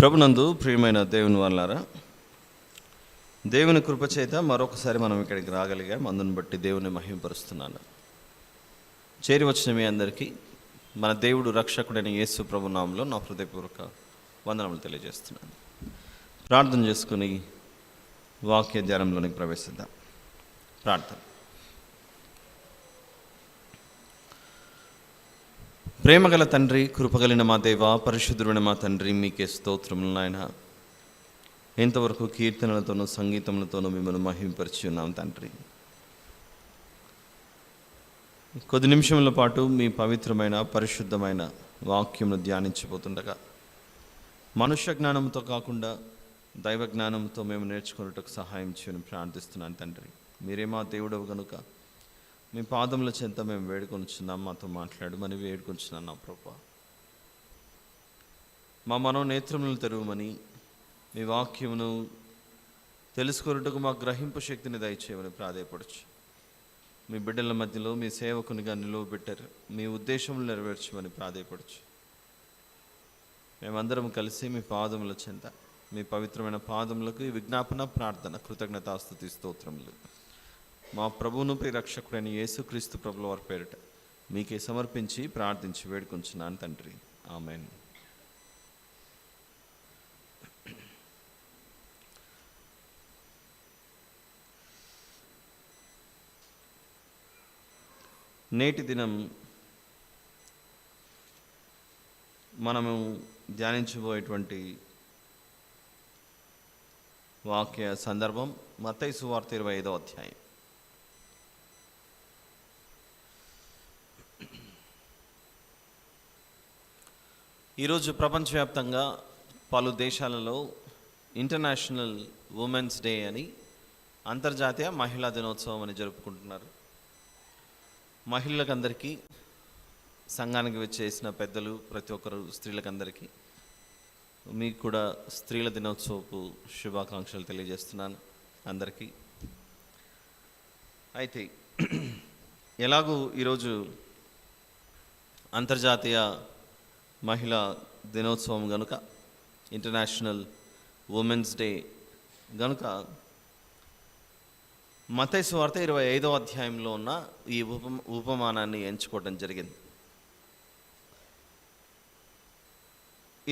ప్రభునందు ప్రియమైన దేవుని వాళ్ళారా, దేవుని కృపచేత మరొకసారి మనం ఇక్కడికి రాగలిగాం. అందుని బట్టి దేవుని మహిమపరుస్తున్నాను. చేరి వచ్చిన మీ అందరికీ మన దేవుడు రక్షకుడైన యేసు ప్రభు నామములో నా హృదయపూర్వక వందనములు తెలియజేస్తున్నాను. ప్రార్థన చేసుకుని వాక్య ధ్యానంలోనికి ప్రవేశిద్దాం. ప్రార్థన. ప్రేమగల తండ్రి, కృపగలిన మా దేవ, పరిశుద్ధుడైన మా తండ్రి, మీకే స్తోత్రములు నాయన. ఇంతవరకు కీర్తనలతోనూ సంగీతములతోనూ మిమ్మల్ని మహిమపరిచి ఉన్నాం తండ్రి. కొద్ది నిమిషముల పాటు మీ పవిత్రమైన పరిశుద్ధమైన వాక్యమును ధ్యానించబోతుండగా మనుష్య జ్ఞానంతో కాకుండా దైవ జ్ఞానంతో మేము నేర్చుకున్నట్టుకు సహాయం చేయని ప్రార్థిస్తున్నాను తండ్రి. మీరే మా దేవుడవు కనుక మీ పాదముల చెంత మేము వేడుకొనిచున్నాం. మాతో మాట్లాడమని వేడుకొనిచున్నాం నా ప్రభువా. మా మనోనేత్రములను తెరవమని, మీ వాక్యమును తెలుసుకొనుటకు మా గ్రహింపు శక్తిని దయచేయమని ప్రాధేయపడచ్చు. మీ బిడ్డల మధ్యలో మీ సేవకునిగా నిలువబెట్టారు. మీ ఉద్దేశములు నెరవేర్చమని ప్రాధేయపడచ్చు. మేమందరం కలిసి మీ పాదముల చెంత, మీ పవిత్రమైన పాదములకు ఈ విజ్ఞాపన, ప్రార్థన, కృతజ్ఞతాస్తుతి స్తోత్రములు మా ప్రభువును ప్రియరక్షకుడైన యేసుక్రీస్తు ప్రభుల వారి పేరిట మీకే సమర్పించి ప్రార్థించి వేడుకొంచున్నాను తండ్రి. ఆమేన్. నేటి దినం మనము ధ్యానించబోయేటువంటి వాక్య సందర్భం మత్తయి సువార్త 25వ అధ్యాయం. ఈరోజు ప్రపంచవ్యాప్తంగా పలు దేశాలలో ఇంటర్నేషనల్ ఉమెన్స్ డే అని, అంతర్జాతీయ మహిళా దినోత్సవం అని జరుపుకుంటున్నారు. మహిళలకందరికీ, సంఘానికి వచ్చేసిన పెద్దలు, ప్రతి ఒక్కరు స్త్రీలకందరికీ మీకు కూడా స్త్రీల దినోత్సవపు శుభాకాంక్షలు తెలియజేస్తున్నాను అందరికీ. అయితే ఎలాగూ ఈరోజు అంతర్జాతీయ మహిళా దినోత్సవం గనుక, ఇంటర్నేషనల్ ఉమెన్స్ డే గనుక, మత్తయి సువార్త 25వ అధ్యాయంలో ఉన్న ఈ ఉపమానాన్ని ఎంచుకోవడం జరిగింది.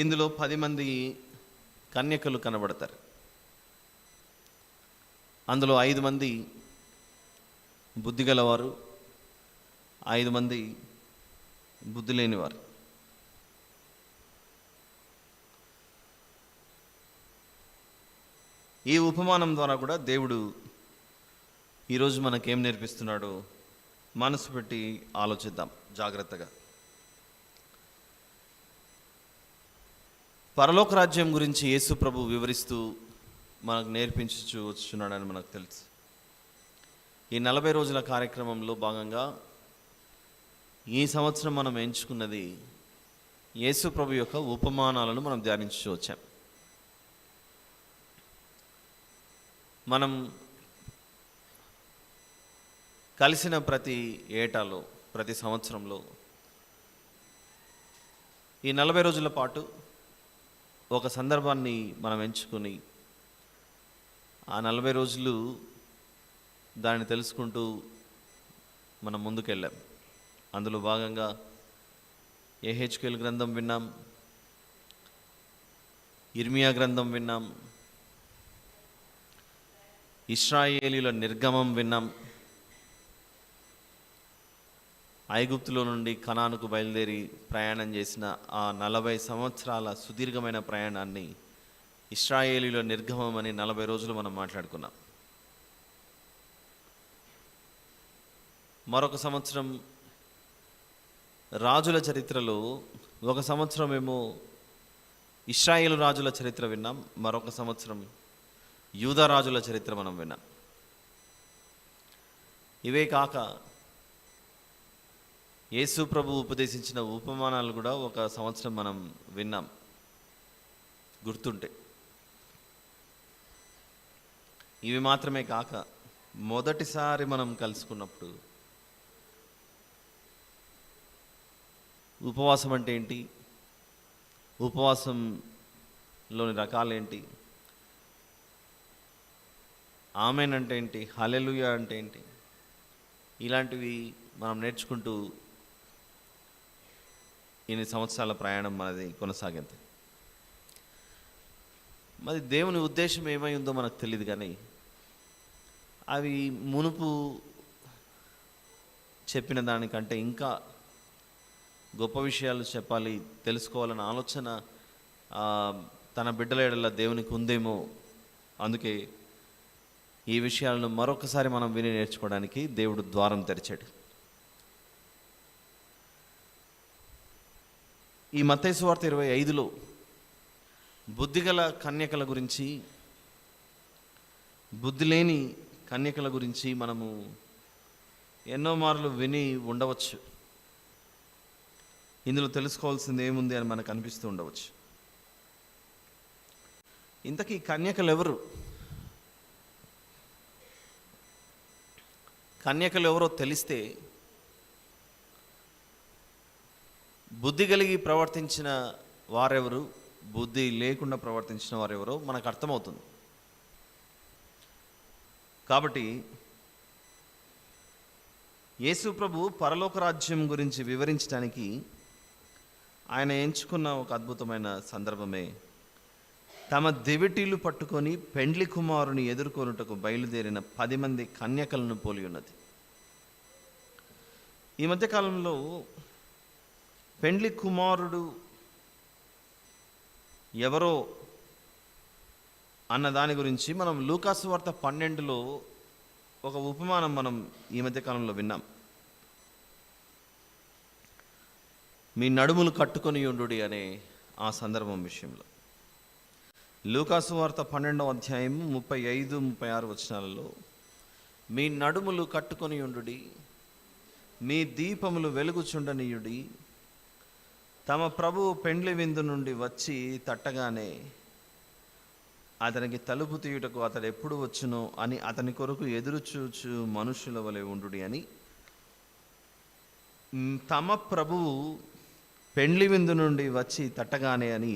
ఇందులో 10 మంది కన్యకలు కనబడతారు. అందులో 5 మంది బుద్ధిగలవారు, 5 మంది బుద్ధి లేనివారు. ఈ ఉపమానం ద్వారా కూడా దేవుడు ఈరోజు మనకేం నేర్పిస్తున్నాడో మనసు పెట్టి ఆలోచిద్దాం జాగ్రత్తగా. పరలోక రాజ్యం గురించి యేసు ప్రభు వివరిస్తూ మనకు నేర్పించు వచ్చున్నాడని మనకు తెలుసు. ఈ 40 రోజుల కార్యక్రమంలో భాగంగా ఈ సంవత్సరం మనం ఎంచుకున్నది యేసు ప్రభు యొక్క ఉపమానాలను మనం ధ్యానించు వచ్చాం. మనం కలిసిన ప్రతి ఏటాలో, ప్రతి సంవత్సరంలో ఈ 40 రోజుల పాటు ఒక సందర్భాన్ని మనం ఎంచుకొని ఆ 40 రోజులు దాన్ని తెలుసుకుంటూ మనం ముందుకెళ్ళాం. అందులో భాగంగా యెహెజ్కేలు గ్రంథం విన్నాం, ఇర్మియా గ్రంథం విన్నాం, ఇశ్రాయేలీయుల నిర్గమం విన్నాం, ఐగుప్తులో నుండి కనానుకు బయలుదేరి ప్రయాణం చేసిన ఆ 40 సంవత్సరాల సుదీర్ఘమైన ప్రయాణాన్ని ఇశ్రాయేలీయుల నిర్గమం అని 40 రోజులు మనం మాట్లాడుకున్నాం. మరొక సంవత్సరం రాజుల చరిత్రలో, ఒక సంవత్సరం ఏమో ఇశ్రాయేలు రాజుల చరిత్ర విన్నాం, మరొక సంవత్సరం యూదా రాజుల చరిత్ర మనం విన్నాం. ఇవే కాక యేసు ప్రభు ఉపదేశించిన ఉపమానాలు కూడా ఒక సంవత్సరం మనం విన్నాం గుర్తుంటే. ఇవి మాత్రమే కాక మొదటిసారి మనం కలుసుకున్నప్పుడు ఉపవాసం అంటే ఏంటి, ఉపవాసం లోని రకాలేంటి, ఆమెన్ అంటే ఏంటి, హల్లెలూయా అంటే ఏంటి, ఇలాంటివి మనం నేర్చుకుంటూ ఇన్ని సంవత్సరాల ప్రయాణం మనది కొనసాగింది. మరి దేవుని ఉద్దేశం ఏమై ఉందో మనకు తెలియదు, కానీ అవి మునుపు చెప్పిన దానికంటే ఇంకా గొప్ప విషయాలు చెప్పాలి, తెలుసుకోవాలన్న ఆలోచన తన బిడ్డల ఎడల దేవునికి ఉందేమో. అందుకే ఈ విషయాలను మరొకసారి మనం విని నేర్చుకోవడానికి దేవుడు ద్వారం తెరిచాడు. ఈ మత్తయి సువార్త 25లో బుద్ధిగల కన్యకల గురించి, బుద్ధి లేని కన్యకల గురించి మనము ఎన్నో మార్లు విని ఉండవచ్చు. ఇందులో తెలుసుకోవాల్సింది ఏముంది అని మనకు అనిపిస్తూ ఉండవచ్చు. ఇంతకీ కన్యకలు ఎవరు? కన్యకలు ఎవరో తెలిస్తే బుద్ధి కలిగి ప్రవర్తించిన వారెవరు, బుద్ధి లేకుండా ప్రవర్తించిన వారెవరో మనకు అర్థమవుతుంది. కాబట్టి యేసు ప్రభు పరలోక రాజ్యం గురించి వివరించడానికి ఆయన ఎంచుకున్న ఒక అద్భుతమైన సందర్భమే తమ దివిటీలు పట్టుకొని పెండ్లి కుమారుని ఎదుర్కొనుటకు బయలుదేరిన 10 మంది కన్యకలను పోలి ఉన్నది. ఈ మధ్యకాలంలో పెండ్లి కుమారుడు ఎవరో అన్న దాని గురించి మనం లూకాసు వార్త 12లో ఒక ఉపమానం మనం ఈ మధ్యకాలంలో విన్నాం. మీ నడుములు కట్టుకొని ఉండుడి అనే ఆ సందర్భం విషయంలో లూకాసు వార్త 12వ అధ్యాయం 35-36 వచనాలలో మీ నడుములు కట్టుకొని ఉండుడి, మీ దీపములు వెలుగుచుండనీయుడి, తమ ప్రభువు పెండ్లి విందు నుండి వచ్చి తట్టగానే అతనికి తలుపు తీయుటకు అతడు ఎప్పుడు వచ్చునో అని అతని కొరకు ఎదురు చూచు మనుషుల వలె ఉండుడి అని, తమ ప్రభువు పెండ్లి విందు నుండి వచ్చి తట్టగానే అని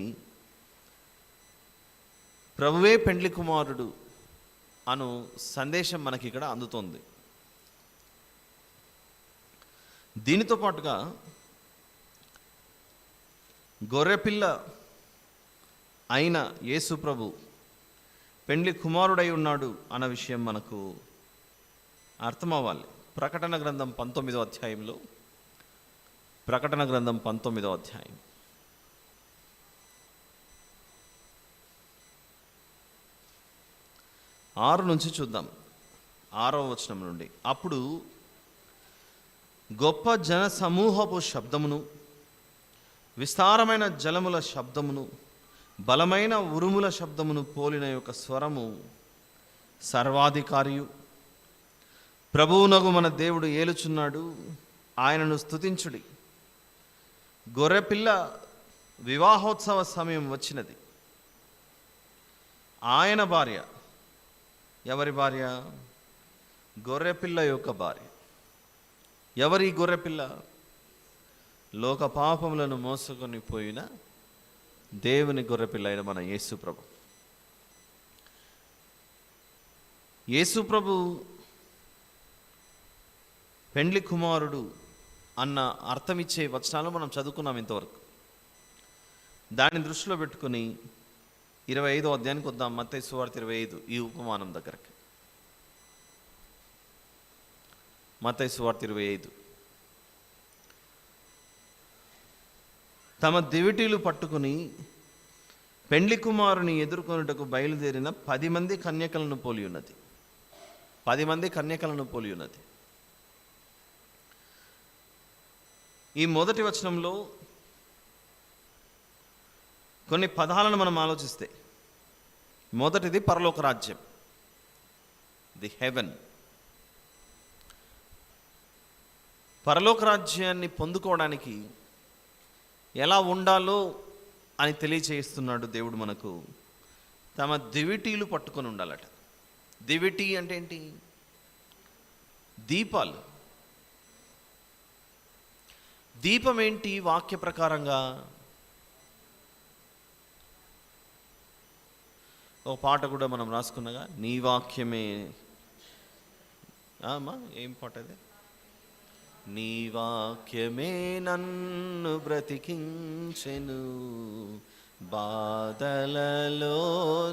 ప్రభువే పెండ్లి కుమారుడు అను సందేశం మనకి ఇక్కడ అందుతోంది. దీనితో పాటుగా గొర్రెపిల్ల అయిన యేసు ప్రభు పెండ్లి కుమారుడై ఉన్నాడు అన్న విషయం మనకు అర్థమవ్వాలి. ప్రకటన గ్రంథం 19వ అధ్యాయంలో, ప్రకటన గ్రంథం 19వ అధ్యాయం 6 నుంచి చూద్దాం. 6వ వచనం నుండి, అప్పుడు గొప్ప జన సమూహపు శబ్దమును, విస్తారమైన జలముల శబ్దమును, బలమైన ఉరుముల శబ్దమును పోలిన యొక్క స్వరము సర్వాధికారియు ప్రభువునగు మన దేవుడు ఏలుచున్నాడు, ఆయనను స్తుతించుడి, గొర్రెపిల్ల వివాహోత్సవ సమయం వచ్చినది, ఆయన భార్య. ఎవరి భార్య? గొర్రెపిల్ల యొక్క భార్య. ఎవరి గొర్రెపిల్ల? లోక పాపములను మోసుకొని పోయిన దేవుని గొర్రెపిల్ల అయిన మన యేసు ప్రభు. యేసు ప్రభు పెండ్లి కుమారుడు అన్న అర్థమిచ్చే వచనాలు మనం చదువుకున్నాం ఇంతవరకు. దాన్ని దృష్టిలో పెట్టుకుని 25వ అధ్యాయానికి వద్దాం. మత్తయి సువార్త 25 ఈ ఉపమానం దగ్గరికి. మత్తయి సువార్త 25. తమ దివిటీలు పట్టుకుని పెండ్లి కుమారుని ఎదుర్కొనుటకు బయలుదేరిన 10 మంది కన్యకలను పోలి ఉన్నది. 10 మంది కన్యకలను పోలి ఉన్నది. ఈ మొదటి వచనంలో కొన్ని పదాలను మనం ఆలోచిస్తే, మొదటిది పరలోక రాజ్యం, ది హెవెన్. పరలోక రాజ్యాన్ని పొందుకోవడానికి ఎలా ఉండాలో అని తెలియచేస్తున్నాడు దేవుడు మనకు. తమ దివిటీలు పట్టుకొని ఉండాలట. దివిటి అంటే ఏంటి? దీపాలు. దీపం ఏంటి వాక్య ప్రకారంగా? ఒక పాట కూడా మనం రాసుకున్నగా, నీ వాక్యమే. అమ్మా ఏం పాట అది? నీ వాక్యమే నన్ను బ్రతికించెను, బాధలలో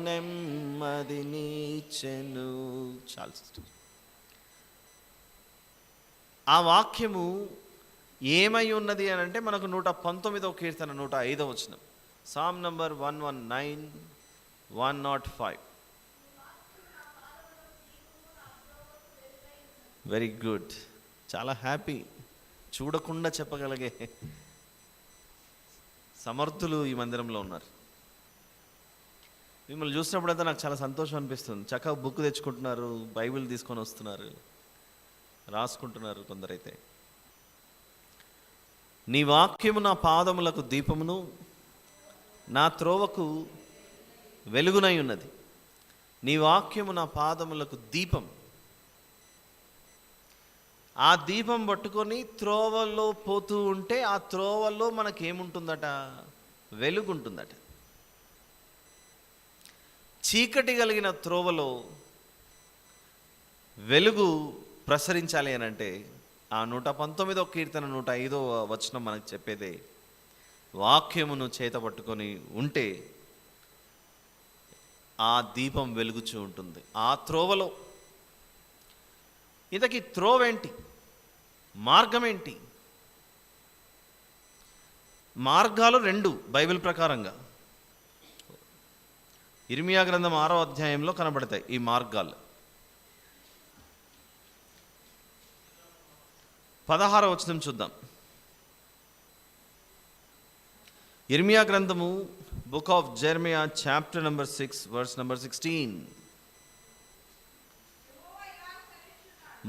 నెమ్మదినిచ్చెను. చాలు. ఆ వాక్యము ఏమై ఉన్నది అని అంటే మనకు 119వ కీర్తన 105వ వచనం, సామ్ నంబర్ 119, 105. వెరీ గుడ్, చాలా హ్యాపీ. చూడకుండా చెప్పగలిగే సమర్థులు ఈ మందిరంలో ఉన్నారు. మిమ్మల్ని చూసినప్పుడైతే నాకు చాలా సంతోషం అనిపిస్తుంది. చక్కగా బుక్ తెచ్చుకుంటున్నారు, బైబిల్ తీసుకొని వస్తున్నారు, రాసుకుంటున్నారు కొందరైతే. నీ వాక్యము నా పాదములకు దీపమును, నా త్రోవకు వెలుగునై ఉన్నది. నీ వాక్యము నా పాదములకు దీపం. ఆ దీపం పట్టుకొని త్రోవల్లో పోతూ ఉంటే ఆ త్రోవల్లో మనకేముంటుందట? వెలుగుంటుందట. చీకటి కలిగిన త్రోవలో వెలుగు ప్రసరించాలి అని అంటే ఆ 119వ కీర్తన 105వ వచనం మనకు చెప్పేదే, వాక్యమును చేత పట్టుకొని ఉంటే ఆ దీపం వెలుగుచూ ఉంటుంది ఆ త్రోవలో. ఇంతకీ త్రోవేంటి? మార్గం ఏంటి? మార్గాలు 2 బైబిల్ ప్రకారంగా ఇర్మియా గ్రంథం 6వ అధ్యాయంలో కనబడతాయి ఈ మార్గాలు. 16వ వచనం చూద్దాం. ఇర్మియా గ్రంథము, book of Jeremiah, chapter number 6, verse number 16.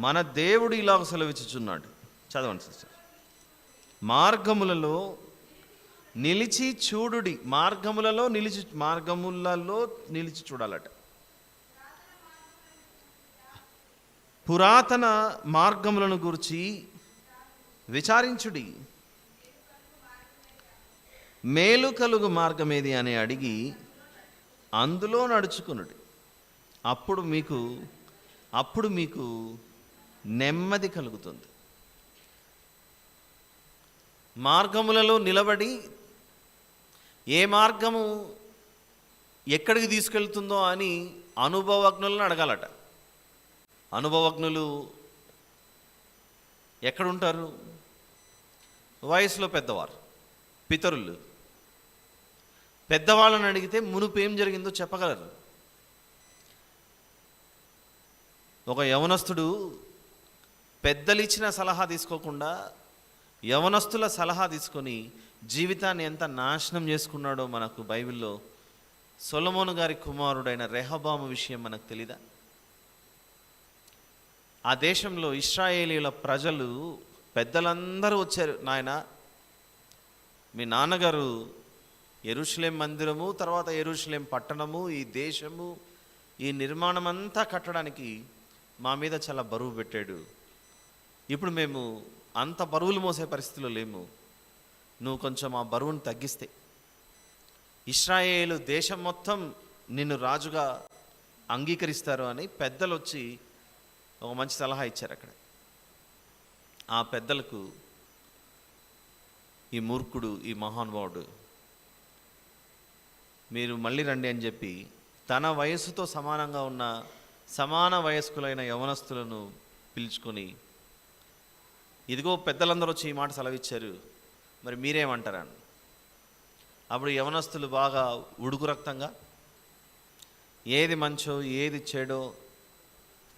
మన దేవుడు ఇలాగ సెలవిచ్చుచున్నాడు. చదవండి సిస్టర్. మార్గములలో నిలిచి చూడుడి. మార్గములలో నిలిచి చూడాలట. పురాతన మార్గములను గురించి విచారించుడి. మేలు కలుగు మార్గం ఏది అని అడిగి అందులో నడుచుకునుడి. అప్పుడు మీకు నెమ్మది కలుగుతుంది. మార్గములలో నిలబడి ఏ మార్గము ఎక్కడికి తీసుకెళ్తుందో అని అనుభవజ్ఞులను అడగాలట. అనుభవజ్ఞులు ఎక్కడుంటారు? వయసులో పెద్దవారు, పితరులు. పెద్దవాళ్ళని అడిగితే మునుపు ఏం జరిగిందో చెప్పగలరు. ఒక యవనస్తుడు పెద్దలు ఇచ్చిన సలహా తీసుకోకుండా యవనస్తుల సలహా తీసుకొని జీవితాన్ని ఎంత నాశనం చేసుకున్నాడో మనకు బైబిల్లో సొలొమోను గారి కుమారుడైన రెహబాము విషయం మనకు తెలీదా? ఆ దేశంలో ఇశ్రాయేలీయుల ప్రజలు పెద్దలందరూ వచ్చారు. నాయన, మీ నాన్నగారు యెరూషలేం మందిరము, తర్వాత యెరూషలేం పట్టణము, ఈ దేశము, ఈ నిర్మాణం అంతా కట్టడానికి మా మీద చాలా బరువు పెట్టాడు. ఇప్పుడు మేము అంత బరువులు మోసే పరిస్థితిలో లేము. నువ్వు కొంచెం ఆ బరువును తగ్గిస్తే ఇశ్రాయేలు దేశం మొత్తం నిన్ను రాజుగా అంగీకరిస్తారు అని పెద్దలు వచ్చి ఒక మంచి సలహా ఇచ్చారు అక్కడ. ఆ పెద్దలకు ఈ మూర్ఖుడు, ఈ మహానుభావుడు, మీరు మళ్ళీ రండి అని చెప్పి తన వయస్సుతో సమానంగా ఉన్న సమాన వయస్కులైన యవనస్తులను పిలుచుకొని, ఇదిగో పెద్దలందరూ వచ్చి ఈ మాట సెలవిచ్చారు, మరి మీరేమంటారని. అప్పుడు యవనస్తులు బాగా ఉడుకు రక్తంగా ఏది మంచో ఏది చెడో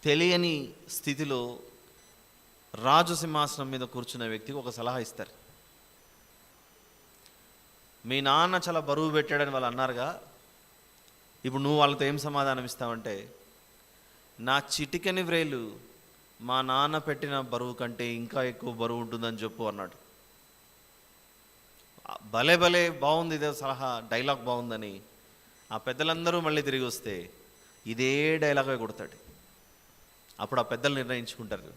తెలియని స్థితిలో రాజు సింహాసనం మీద కూర్చున్న వ్యక్తికి ఒక సలహా ఇస్తారు. మీ నాన్న చాలా బరువు పెట్టాడని వాళ్ళు అన్నారుగా, ఇప్పుడు నువ్వు వాళ్ళతో ఏం సమాధానం ఇస్తావంటే, నా చిటికెని వ్రేలు మా నాన్న పెట్టిన బరువు కంటే ఇంకా ఎక్కువ బరువు ఉంటుందని చెప్పు అన్నాడు. భలే భలే బాగుంది, ఇదే సలహా, డైలాగ్ బాగుందని ఆ పెద్దలందరూ మళ్ళీ తిరిగి వస్తే ఇదే డైలాగే కొడతాడు. అప్పుడు ఆ పెద్దలు నిర్ణయించుకుంటారు,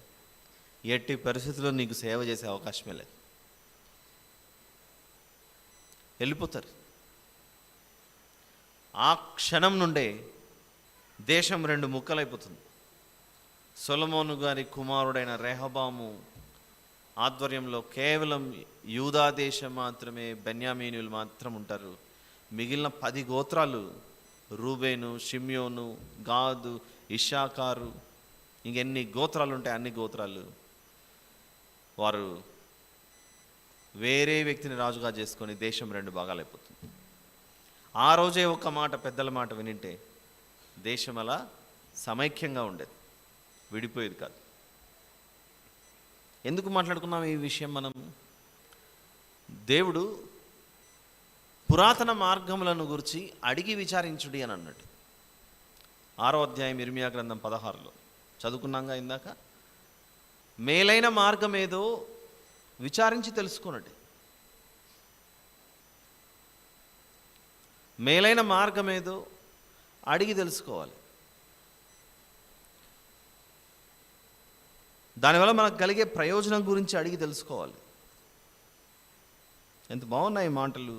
ఎట్టి పరిస్థితుల్లో నీకు సేవ చేసే అవకాశమే లేదు, వెళ్ళిపోతారు. ఆ క్షణం నుండే దేశం రెండు ముక్కలైపోతుంది. సొలొమోను గారి కుమారుడైన రెహబాము ఆధ్వర్యంలో కేవలం యూదా దేశం మాత్రమే, బెన్యామీనీయులు మాత్రం ఉంటారు. మిగిలిన 10 గోత్రాలు, రూబేను, షిమ్యోను, గాదు, ఇషాకారు, ఇంకెన్ని గోత్రాలు ఉంటాయి అన్ని గోత్రాలు వారు వేరే వ్యక్తిని రాజుగా చేసుకొని దేశం 2 భాగాలైపోతుంది. ఆ రోజే ఒక మాట, పెద్దల మాట వినింటే దేశం అలా సమైక్యంగా ఉండేది, విడిపోయేది కాదు. ఎందుకు మాట్లాడుకున్నాం ఈ విషయం? మనం దేవుడు పురాతన మార్గములను గురించి అడిగి విచారించుడి అని అన్నట్టు 6వ అధ్యాయం ఇర్మియా గ్రంథం 16లో చదువుకున్నాగా ఇందాక. మేలైన మార్గం ఏదో విచారించి తెలుసుకోనండి. మేలైన మార్గం ఏదో అడిగి తెలుసుకోవాలి. దానివల్ల మనకు కలిగే ప్రయోజనం గురించి అడిగి తెలుసుకోవాలి. ఎంత బాగున్నాయి మాటలు.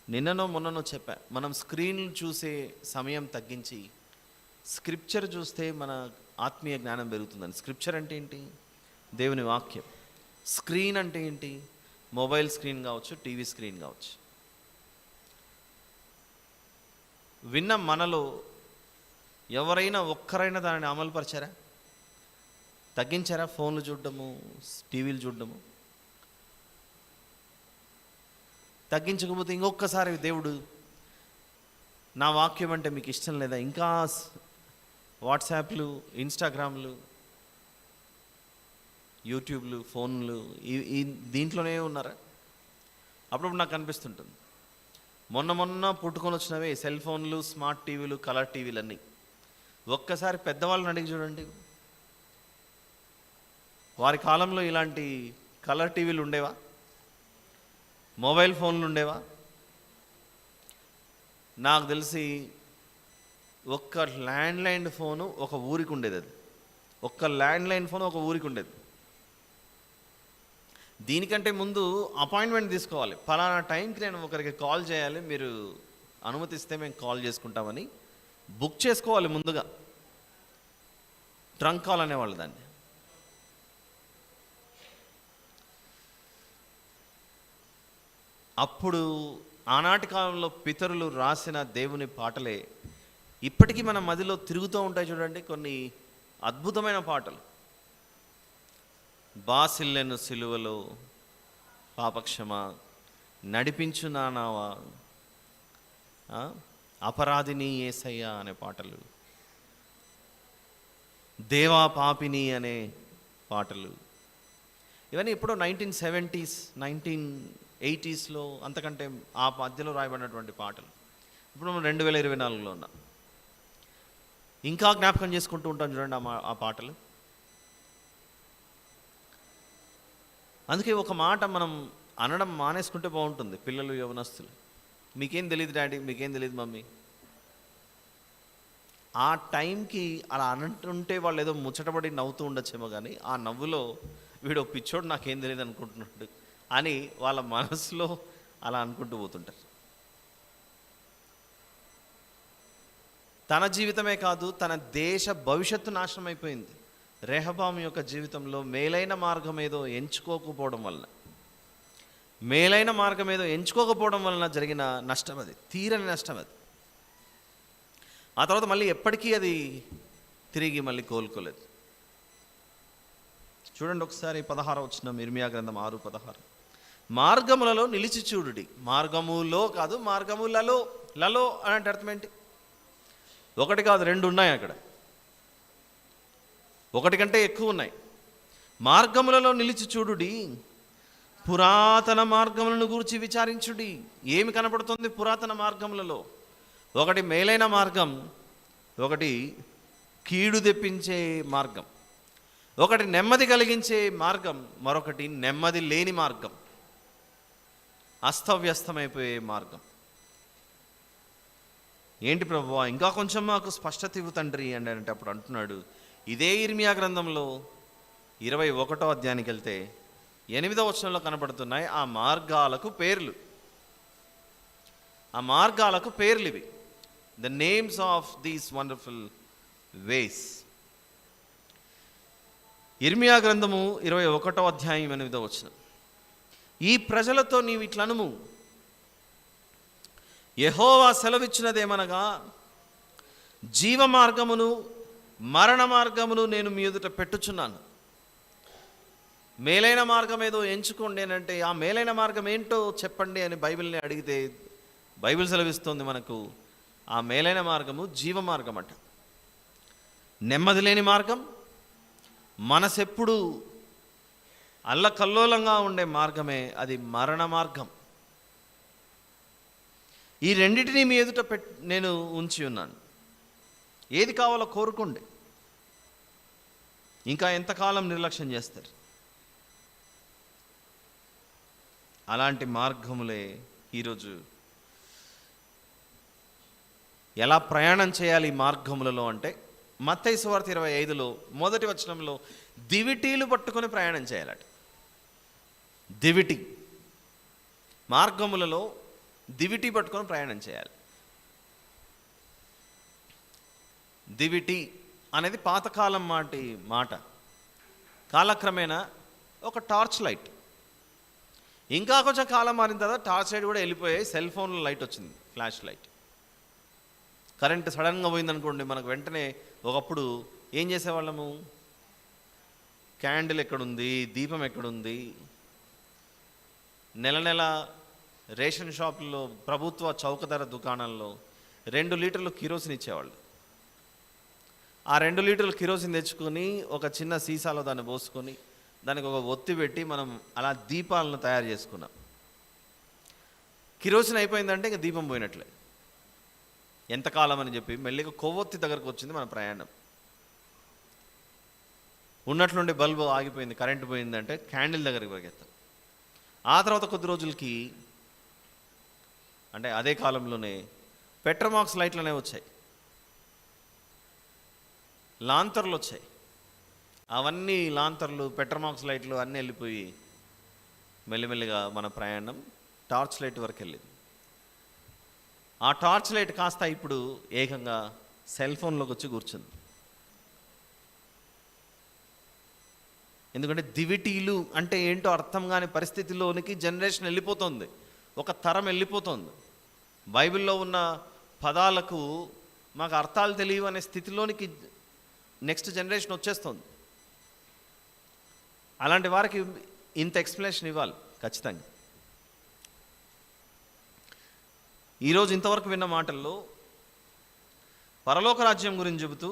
నిన్ననో మొన్ననో చెప్పా, మనం స్క్రీన్లు చూసే సమయం తగ్గించి స్క్రిప్చర్ చూస్తే మన ఆత్మీయ జ్ఞానం పెరుగుతుందని. స్క్రిప్చర్ అంటే ఏంటి? దేవుని వాక్యం. స్క్రీన్ అంటే ఏంటి? మొబైల్ స్క్రీన్ కావచ్చు, టీవీ స్క్రీన్ కావచ్చు. విన్న మనలో ఎవరైనా ఒక్కరైనా దానిని అమలుపరిచారా? తగ్గించారా? ఫోన్లు చూడడము, టీవీలు చూడడము. తగ్గించకపోతే ఇంకొకసారి దేవుడు, నా వాక్యం అంటే మీకు ఇష్టం లేదా, ఇంకా వాట్సాప్లు, ఇన్స్టాగ్రామ్లు, యూట్యూబ్లు, ఫోన్లు ఈ దీంట్లోనే ఉన్నారా? అప్పుడప్పుడు నాకు అనిపిస్తుంటుంది, మొన్న పుట్టుకొని వచ్చినవే సెల్ ఫోన్లు, స్మార్ట్ టీవీలు, కలర్ టీవీలు అన్నీ. ఒక్కసారి పెద్దవాళ్ళని అడిగి చూడండి, వారి కాలంలో ఇలాంటి కలర్ టీవీలు ఉండేవా? మొబైల్ ఫోన్లు ఉండేవా? నాకు తెలిసి ఒక్క ల్యాండ్లైన్ ఫోను ఒక ఊరికి ఉండేది. అది ఒక్క ల్యాండ్లైన్ ఫోన్ ఒక ఊరికి ఉండేది. దీనికంటే ముందు అపాయింట్మెంట్ తీసుకోవాలి. ఫలానా టైంకి నేను ఒకరికి కాల్ చేయాలి, మీరు అనుమతిస్తే మేము కాల్ చేసుకుంటామని బుక్ చేసుకోవాలి ముందుగా. ట్రంక్ కాల్ అనేవాళ్ళు దాన్ని. అప్పుడు ఆనాటి కాలంలో పితరులు రాసిన దేవుని పాటలే ఇప్పటికీ మన మదిలో తిరుగుతూ ఉంటాయి. చూడండి, కొన్ని అద్భుతమైన పాటలు. బాసిల్లెను సిలువలో పాపక్షమా, నడిపించు నానావా, అపరాధిని యేసయ్యా అనే పాటలు, దేవా పాపిని అనే పాటలు. ఇవన్నీ ఎప్పుడో 1970s 1980sలో, అంతకంటే ఆ మధ్యలో రాయబడినటువంటి పాటలు. ఇప్పుడు మనం 2024లో ఉన్నాం. ఇంకా జ్ఞాపకం చేసుకుంటూ ఉంటాం చూడండి ఆ పాటలు. అందుకే ఒక మాట మనం అనడం మానేసుకుంటే బాగుంటుంది. పిల్లలు, యవనస్తులు, మీకేం తెలియదు డాడీ, మీకేం తెలియదు మమ్మీ, ఆ టైంకి అలా అంటుంటే వాళ్ళు ఏదో ముచ్చటపడి నవ్వుతూ ఉండొచ్చేమో, కానీ ఆ నవ్వులో వీడు పిచ్చోడు నాకేం తెలియదు అనుకుంటున్నాడు అని వాళ్ళ మనసులో అలా అనుకుంటూ పోతుంటారు. తన జీవితమే కాదు, తన దేశ భవిష్యత్తు నాశనం అయిపోయింది. రెహబాము యొక్క జీవితంలో మేలైన మార్గం ఏదో ఎంచుకోకపోవడం వలన జరిగిన నష్టం అది, తీరని నష్టం అది. ఆ తర్వాత మళ్ళీ ఎప్పటికీ అది తిరిగి మళ్ళీ కోలుకోలేదు. చూడండి ఒకసారి 16వ వచనం, ఇర్మియా గ్రంథం 6:16. మార్గములలో నిలిచి చూడుడి. మార్గములో కాదు, మార్గములలో. లలో అంటే అర్థం ఏంటి? ఒకటి కాదు, 2 ఉన్నాయి అక్కడ, ఒకటి కంటే ఎక్కువ ఉన్నాయి. మార్గములలో నిలిచి చూడుడి, పురాతన మార్గములను గురించి విచారించుడి. ఏమి కనపడుతుంది పురాతన మార్గములలో? ఒకటి మేలైన మార్గం, ఒకటి కీడు తెప్పించే మార్గం, ఒకటి నెమ్మది కలిగించే మార్గం, మరొకటి నెమ్మది లేని మార్గం, అస్తవ్యస్తమైపోయే మార్గం. ఏంటి ప్రభువా, ఇంకా కొంచెం మాకు స్పష్టత ఇవ్వు తండ్రి అని అంటే అప్పుడు అంటున్నాడు, ఇదే ఇర్మియా గ్రంథంలో 21వ అధ్యాయానికి వెళ్తే 8వ వచనంలో కనబడుతున్నాయి ఆ మార్గాలకు పేర్లు. ఆ మార్గాలకు పేర్లు ఇవి. The names of these wonderful ways. ఇర్మియా గ్రంథము 21వ అధ్యాయం 8వ వచనం. ఈ ప్రజలతో నీవు ఇట్లనుము, యెహోవా సెలవిచ్చినదేమనగా, జీవ మార్గమును మరణ మార్గమును నేను మీ ఎదుట పెట్టుచున్నాను. మేలైన మార్గం ఏదో ఎంచుకోండి అని అంటే, ఆ మేలైన మార్గం ఏంటో చెప్పండి అని బైబిల్ని అడిగితే బైబిల్ సెలవిస్తుంది మనకు, ఆ మేలైన మార్గము జీవ మార్గం అంట. నెమ్మది లేని మార్గం, మనసెప్పుడు అల్లకల్లోలంగా ఉండే మార్గమే అది మరణ మార్గం. ఈ రెండింటినీ మీ ఎదుట నేను ఉంచి ఉన్నాను. ఏది కావాలో కోరుకోండి. ఇంకా ఎంతకాలం నిర్లక్ష్యం చేస్తారు? అలాంటి మార్గములే ఈరోజు. ఎలా ప్రయాణం చేయాలి ఈ మార్గములలో అంటే, మత్తయి సువార్త 25లో మొదటి వచనంలో దివిటీలు పట్టుకొని ప్రయాణం చేయాలట. దివిటి మార్గములలో దివిటి పట్టుకొని ప్రయాణం చేయాలి. దివిటి అనేది పాతకాలం మాట. కాలక్రమేణా ఒక టార్చ్ లైట్. ఇంకా కొంచెం కాలం మారిన తర్వాత టార్చ్ లైట్ కూడా వెళ్ళిపోయాయి. సెల్ ఫోన్లో లైట్ వచ్చింది, ఫ్లాష్ లైట్. కరెంట్ సడన్గా పోయిందనుకోండి, మనకు వెంటనే ఒకప్పుడు ఏం చేసేవాళ్ళము, క్యాండిల్ ఎక్కడుంది, దీపం ఎక్కడుంది, నెల నెల రేషన్ షాపుల్లో, ప్రభుత్వ చౌకధర దుకాణాల్లో 2 లీటర్లు కిరోసిన్ ఇచ్చేవాళ్ళు. ఆ 2 లీటర్లు కిరోసిన్ తెచ్చుకొని ఒక చిన్న సీసాలో దాన్ని పోసుకొని దానికి ఒక ఒత్తి పెట్టి మనం అలా దీపాలను తయారు చేసుకున్నాం. కిరోసిన్ అయిపోయిందంటే ఇంకా దీపం పోయినట్లే. ఎంతకాలం అని చెప్పి మెల్లిగా కొవ్వొత్తి దగ్గరకు వచ్చింది మన ప్రయాణం. ఉన్నట్లుండి బల్బు ఆగిపోయింది, కరెంటు పోయిందంటే క్యాండిల్ దగ్గరికి పరిగెత్తాం. ఆ తర్వాత కొద్ది రోజులకి, అంటే అదే కాలంలోనే పెట్రోమాక్స్ లైట్లు అనేవి వచ్చాయి, లాంతర్లు వచ్చాయి. అవన్నీ లాంతర్లు, పెట్రోమాక్స్ లైట్లు అన్నీ వెళ్ళిపోయి మెల్లిమెల్లిగా మన ప్రయాణం టార్చ్ లైట్ వరకు వెళ్ళింది. ఆ టార్చ్ లైట్ కాస్త ఇప్పుడు ఏకంగా సెల్ ఫోన్లోకి వచ్చి కూర్చుంది. ఎందుకంటే దివిటీలు అంటే ఏంటో అర్థం కాని పరిస్థితిలోనికి జనరేషన్ వెళ్ళిపోతుంది, ఒక తరం వెళ్ళిపోతుంది. బైబిల్లో ఉన్న పదాలకు మాకు అర్థాలు తెలియవు అనే స్థితిలోనికి నెక్స్ట్ జనరేషన్ వచ్చేస్తుంది. అలాంటి వారికి ఇంత ఎక్స్ప్లెనేషన్ ఇవ్వాలి ఖచ్చితంగా. ఈరోజు ఇంతవరకు విన్న మాటల్లో పరలోక రాజ్యం గురించి చెబుతూ,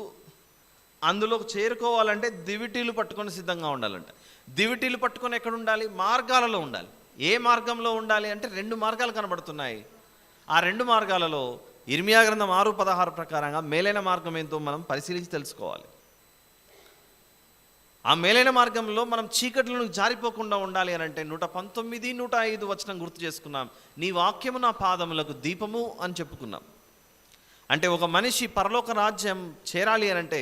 అందులోకి చేరుకోవాలంటే దివిటీలు పట్టుకొని సిద్ధంగా ఉండాలంట. దివిటీలు పట్టుకొని ఎక్కడ ఉండాలి? మార్గాలలో ఉండాలి. ఏ మార్గంలో ఉండాలి అంటే 2 మార్గాలు కనబడుతున్నాయి. ఆ 2 మార్గాలలో ఇర్మియా గ్రంథం 6:16 ప్రకారంగా మేలైన మార్గం ఏంటో మనం పరిశీలించి తెలుసుకోవాలి. ఆ మేలైన మార్గంలో మనం చీకట్లను జారిపోకుండా ఉండాలి అని అంటే 119, 105 వచనం గుర్తు చేసుకున్నాం. నీ వాక్యము నా పాదములకు దీపము అని చెప్పుకున్నాం. అంటే ఒక మనిషి పరలోక రాజ్యం చేరాలి అని అంటే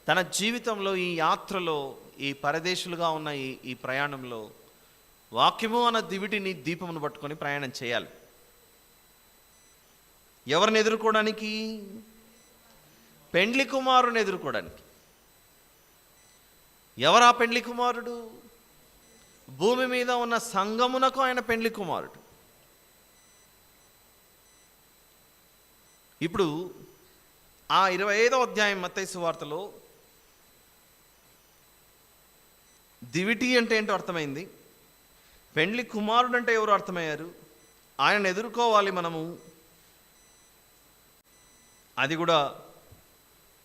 తన జీవితంలో, ఈ యాత్రలో, ఈ పరదేశులుగా ఉన్న ఈ ప్రయాణంలో వాక్యము అన్న దివిటిని, దీపమును పట్టుకొని ప్రయాణం చేయాలి. ఎవరిని ఎదుర్కోవడానికి? పెండ్లి కుమారుని ఎదుర్కోవడానికి. ఎవరా పెండ్లి కుమారుడు? భూమి మీద ఉన్న సంఘమునకు ఆయన పెండ్లి కుమారుడు. ఇప్పుడు ఆ 25వ అధ్యాయం మత్తయి సువార్తలో దివిటి అంటే ఏంటో అర్థమైంది, పెండ్లి కుమారుడు అంటే ఎవరు అర్థమయ్యారు. ఆయనను ఎదుర్కోవాలి మనము, అది కూడా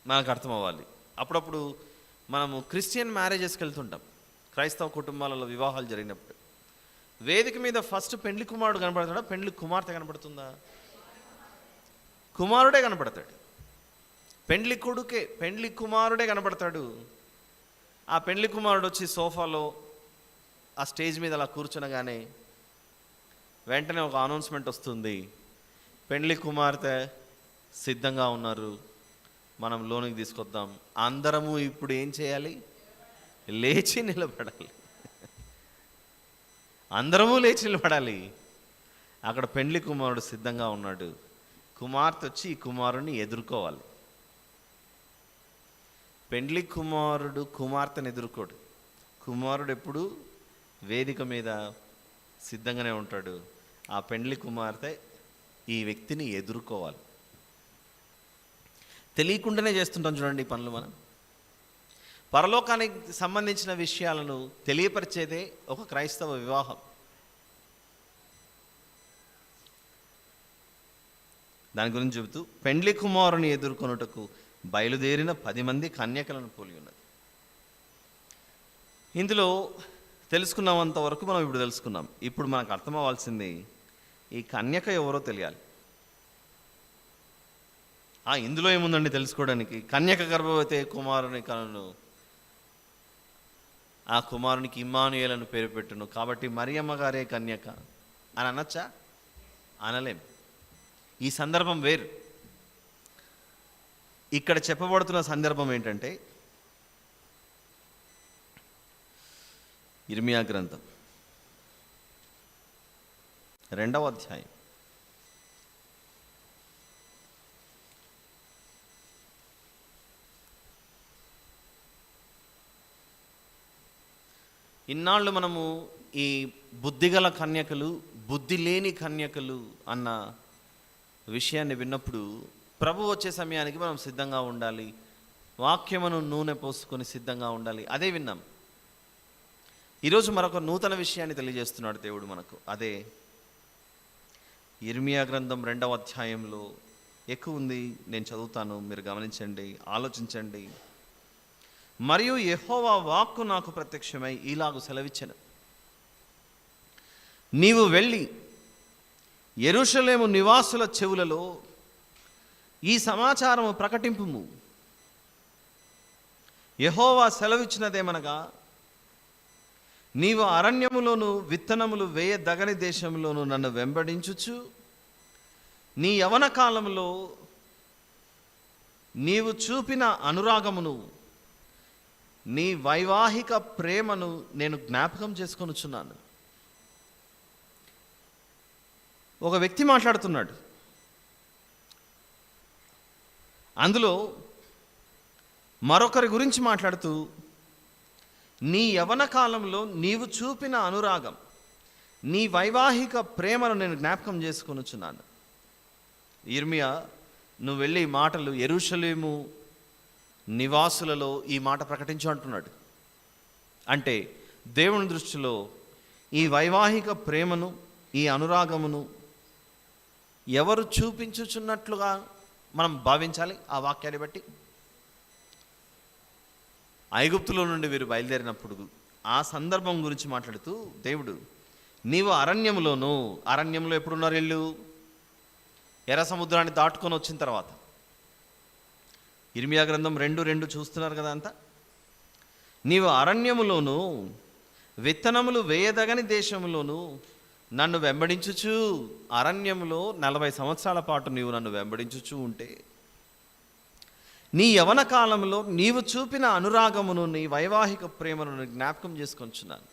మనకు అర్థం అవ్వాలి. అప్పుడప్పుడు మనము క్రిస్టియన్ మ్యారేజెస్కి వెళ్తుంటాం. క్రైస్తవ కుటుంబాలలో వివాహాలు జరిగినప్పుడు వేదిక మీద ఫస్ట్ పెండ్లి కుమారుడు కనపడతాడా, పెండ్లి కుమార్తె కనపడుతుందా? కుమారుడే కనపడతాడు. పెండ్లి కొడుకే, పెండ్లి కుమారుడే కనపడతాడు. ఆ పెండ్లి కుమారుడు వచ్చి సోఫాలో ఆ స్టేజ్ మీద అలా కూర్చునగానే వెంటనే ఒక అనౌన్స్మెంట్ వస్తుంది, పెండ్లి కుమార్తె సిద్ధంగా ఉన్నారు, మనం లోనికి తీసుకొద్దాం. అందరము ఇప్పుడు ఏం చేయాలి? లేచి నిలబడాలి. అందరము లేచి నిలబడాలి. అక్కడ పెండ్లి కుమారుడు సిద్ధంగా ఉన్నాడు, కుమార్తె వచ్చి ఈ కుమారుని ఎదుర్కోవాలి. పెండ్లి కుమారుడు కుమార్తెను ఎదుర్కోడు. కుమారుడు ఎప్పుడు వేదిక మీద సిద్ధంగానే ఉంటాడు. ఆ పెండ్లి కుమార్తె ఈ వ్యక్తిని ఎదుర్కోవాలి. తెలియకుండానే చేస్తుంటాం చూడండి ఈ పనులు. మనం పరలోకానికి సంబంధించిన విషయాలను తెలియపరిచేదే ఒక క్రైస్తవ వివాహం. దాని గురించి చెబుతూ, పెండ్లి కుమారుని ఎదుర్కొనుటకు బయలుదేరిన 10 మంది కన్యకలను పోలి ఉన్నది. ఇందులో తెలుసుకున్నంత వరకు మనం ఇప్పుడు తెలుసుకున్నాం. ఇప్పుడు మనకు అర్థం అవ్వాల్సింది ఈ కన్యక ఎవరో తెలియాలి. ఇందులో ఏముందండి తెలుసుకోవడానికి? కన్యక గర్భవతి కుమారుని కనును, ఆ కుమారునికి ఇమ్మానుయేల్ అని పేరు పెట్టును, కాబట్టి మరియమ్మ గారే కన్యక అని అనొచ్చా? అనలేం. ఈ సందర్భం వేరు. ఇక్కడ చెప్పబడుతున్న సందర్భం ఏంటంటే, ఇర్మియా గ్రంథం 2వ అధ్యాయం 'ఇన్నాళ్ళు మనము ఈ బుద్ధిగల కన్యకలు, బుద్ధి లేని కన్యకలు అన్న విషయాన్ని విన్నప్పుడు, ప్రభు వచ్చే సమయానికి మనం సిద్ధంగా ఉండాలి, వాక్యమును నూనె పోసుకొని సిద్ధంగా ఉండాలి, అదే విన్నాం. ఈరోజు మరొక నూతన విషయాన్ని తెలియజేస్తున్నాడు దేవుడు మనకు. అదే ఇర్మియా గ్రంథం 2వ అధ్యాయంలో ఎక్కువ ఉంది. నేను చదువుతాను, మీరు గమనించండి, ఆలోచించండి. మరియు యెహోవా వాక్కు నాకు ప్రత్యక్షమై ఇలాగు సెలవిచ్చెను, నీవు వెళ్ళి యెరూషలేము నివాసుల చెవులలో ఈ సమాచారము ప్రకటింపుము. యెహోవా సెలవిచ్చినదేమనగా, నీవు అరణ్యములోను విత్తనములు వేయదగని దేశంలోను నన్ను వెంబడించుచు, నీ యవన కాలంలో నీవు చూపిన అనురాగమును, నీ వైవాహిక ప్రేమను నేను జ్ఞాపకం చేసుకొనుచున్నాను. ఒక వ్యక్తి మాట్లాడుతున్నాడు. అందులో మరొకరి గురించి మాట్లాడుతూ, నీ యవన కాలంలో నీవు చూపిన అనురాగం, నీ వైవాహిక ప్రేమను నేను జ్ఞాపకం చేసుకొనుచున్నాను. ఇర్మియా, నువ్వు వెళ్ళి ఈ మాటలు యెరూషలేము నివాసులలో ఈ మాట ప్రకటించు అంటున్నాడు. అంటే దేవుని దృష్టిలో ఈ వైవాహిక ప్రేమను, ఈ అనురాగమును ఎవరు చూపించుచున్నట్లుగా మనం భావించాలి? ఆ వాక్యాన్ని బట్టి ఐగుప్తులో నుండి వీరు బయలుదేరినప్పుడు ఆ సందర్భం గురించి మాట్లాడుతూ దేవుడు, నీవు అరణ్యంలో ఎప్పుడున్నారు? వీళ్ళు ఎర్ర సముద్రాన్ని దాటుకొని వచ్చిన తర్వాత. ఇర్మియా గ్రంథం 2:2 చూస్తున్నారు కదా అంతా. నీవు అరణ్యములోను విత్తనములు వేయదగని దేశములోను నన్ను వెంబడించుచు, అరణ్యములో 40 సంవత్సరాల పాటు నీవు నన్ను వెంబడించుచూ ఉంటే, నీ యవన కాలంలో నీవు చూపిన అనురాగమును, నీ వైవాహిక ప్రేమను జ్ఞాపకం చేసుకొంచున్నాను.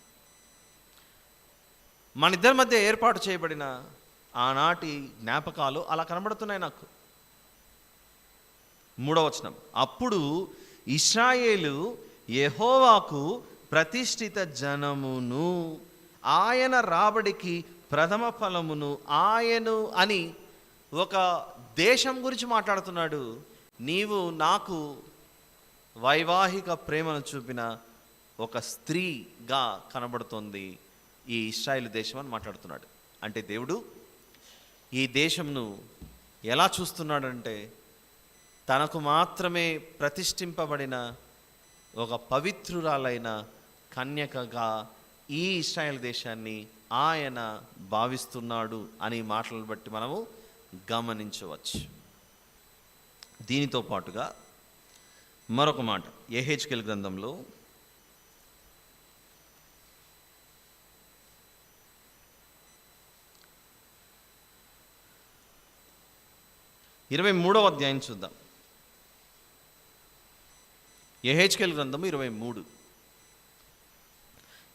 మన ఇద్దరి మధ్య ఏర్పాటు చేయబడిన ఆనాటి జ్ఞాపకాలు అలా కనబడుతున్నాయి నాకు. 3వ వచనం, అప్పుడు ఇశ్రాయేలు యెహోవాకు ప్రతిష్ఠిత జనమును, ఆయన రాబడికి ప్రథమ ఫలమును ఆయను అని ఒక దేశం గురించి మాట్లాడుతున్నాడు. నీవు నాకు వైవాహిక ప్రేమను చూపిన ఒక స్త్రీగా కనబడుతోంది ఈ ఇశ్రాయేలు దేశం అని మాట్లాడుతున్నాడు. అంటే దేవుడు ఈ దేశంను ఎలా చూస్తున్నాడంటే, తనకు మాత్రమే ప్రతిష్ఠింపబడిన ఒక పవిత్రురాలైన కన్యకగా ఈ ఇశ్రాయేల్ దేశాన్ని ఆయన భావిస్తున్నాడు అని మాటలను బట్టి మనము గమనించవచ్చు. దీనితో పాటుగా మరొక మాట యెహెజ్కేలు గ్రంథంలో 23వ అధ్యాయం చూద్దాం. యెహెజ్కేలు గ్రంథము 23.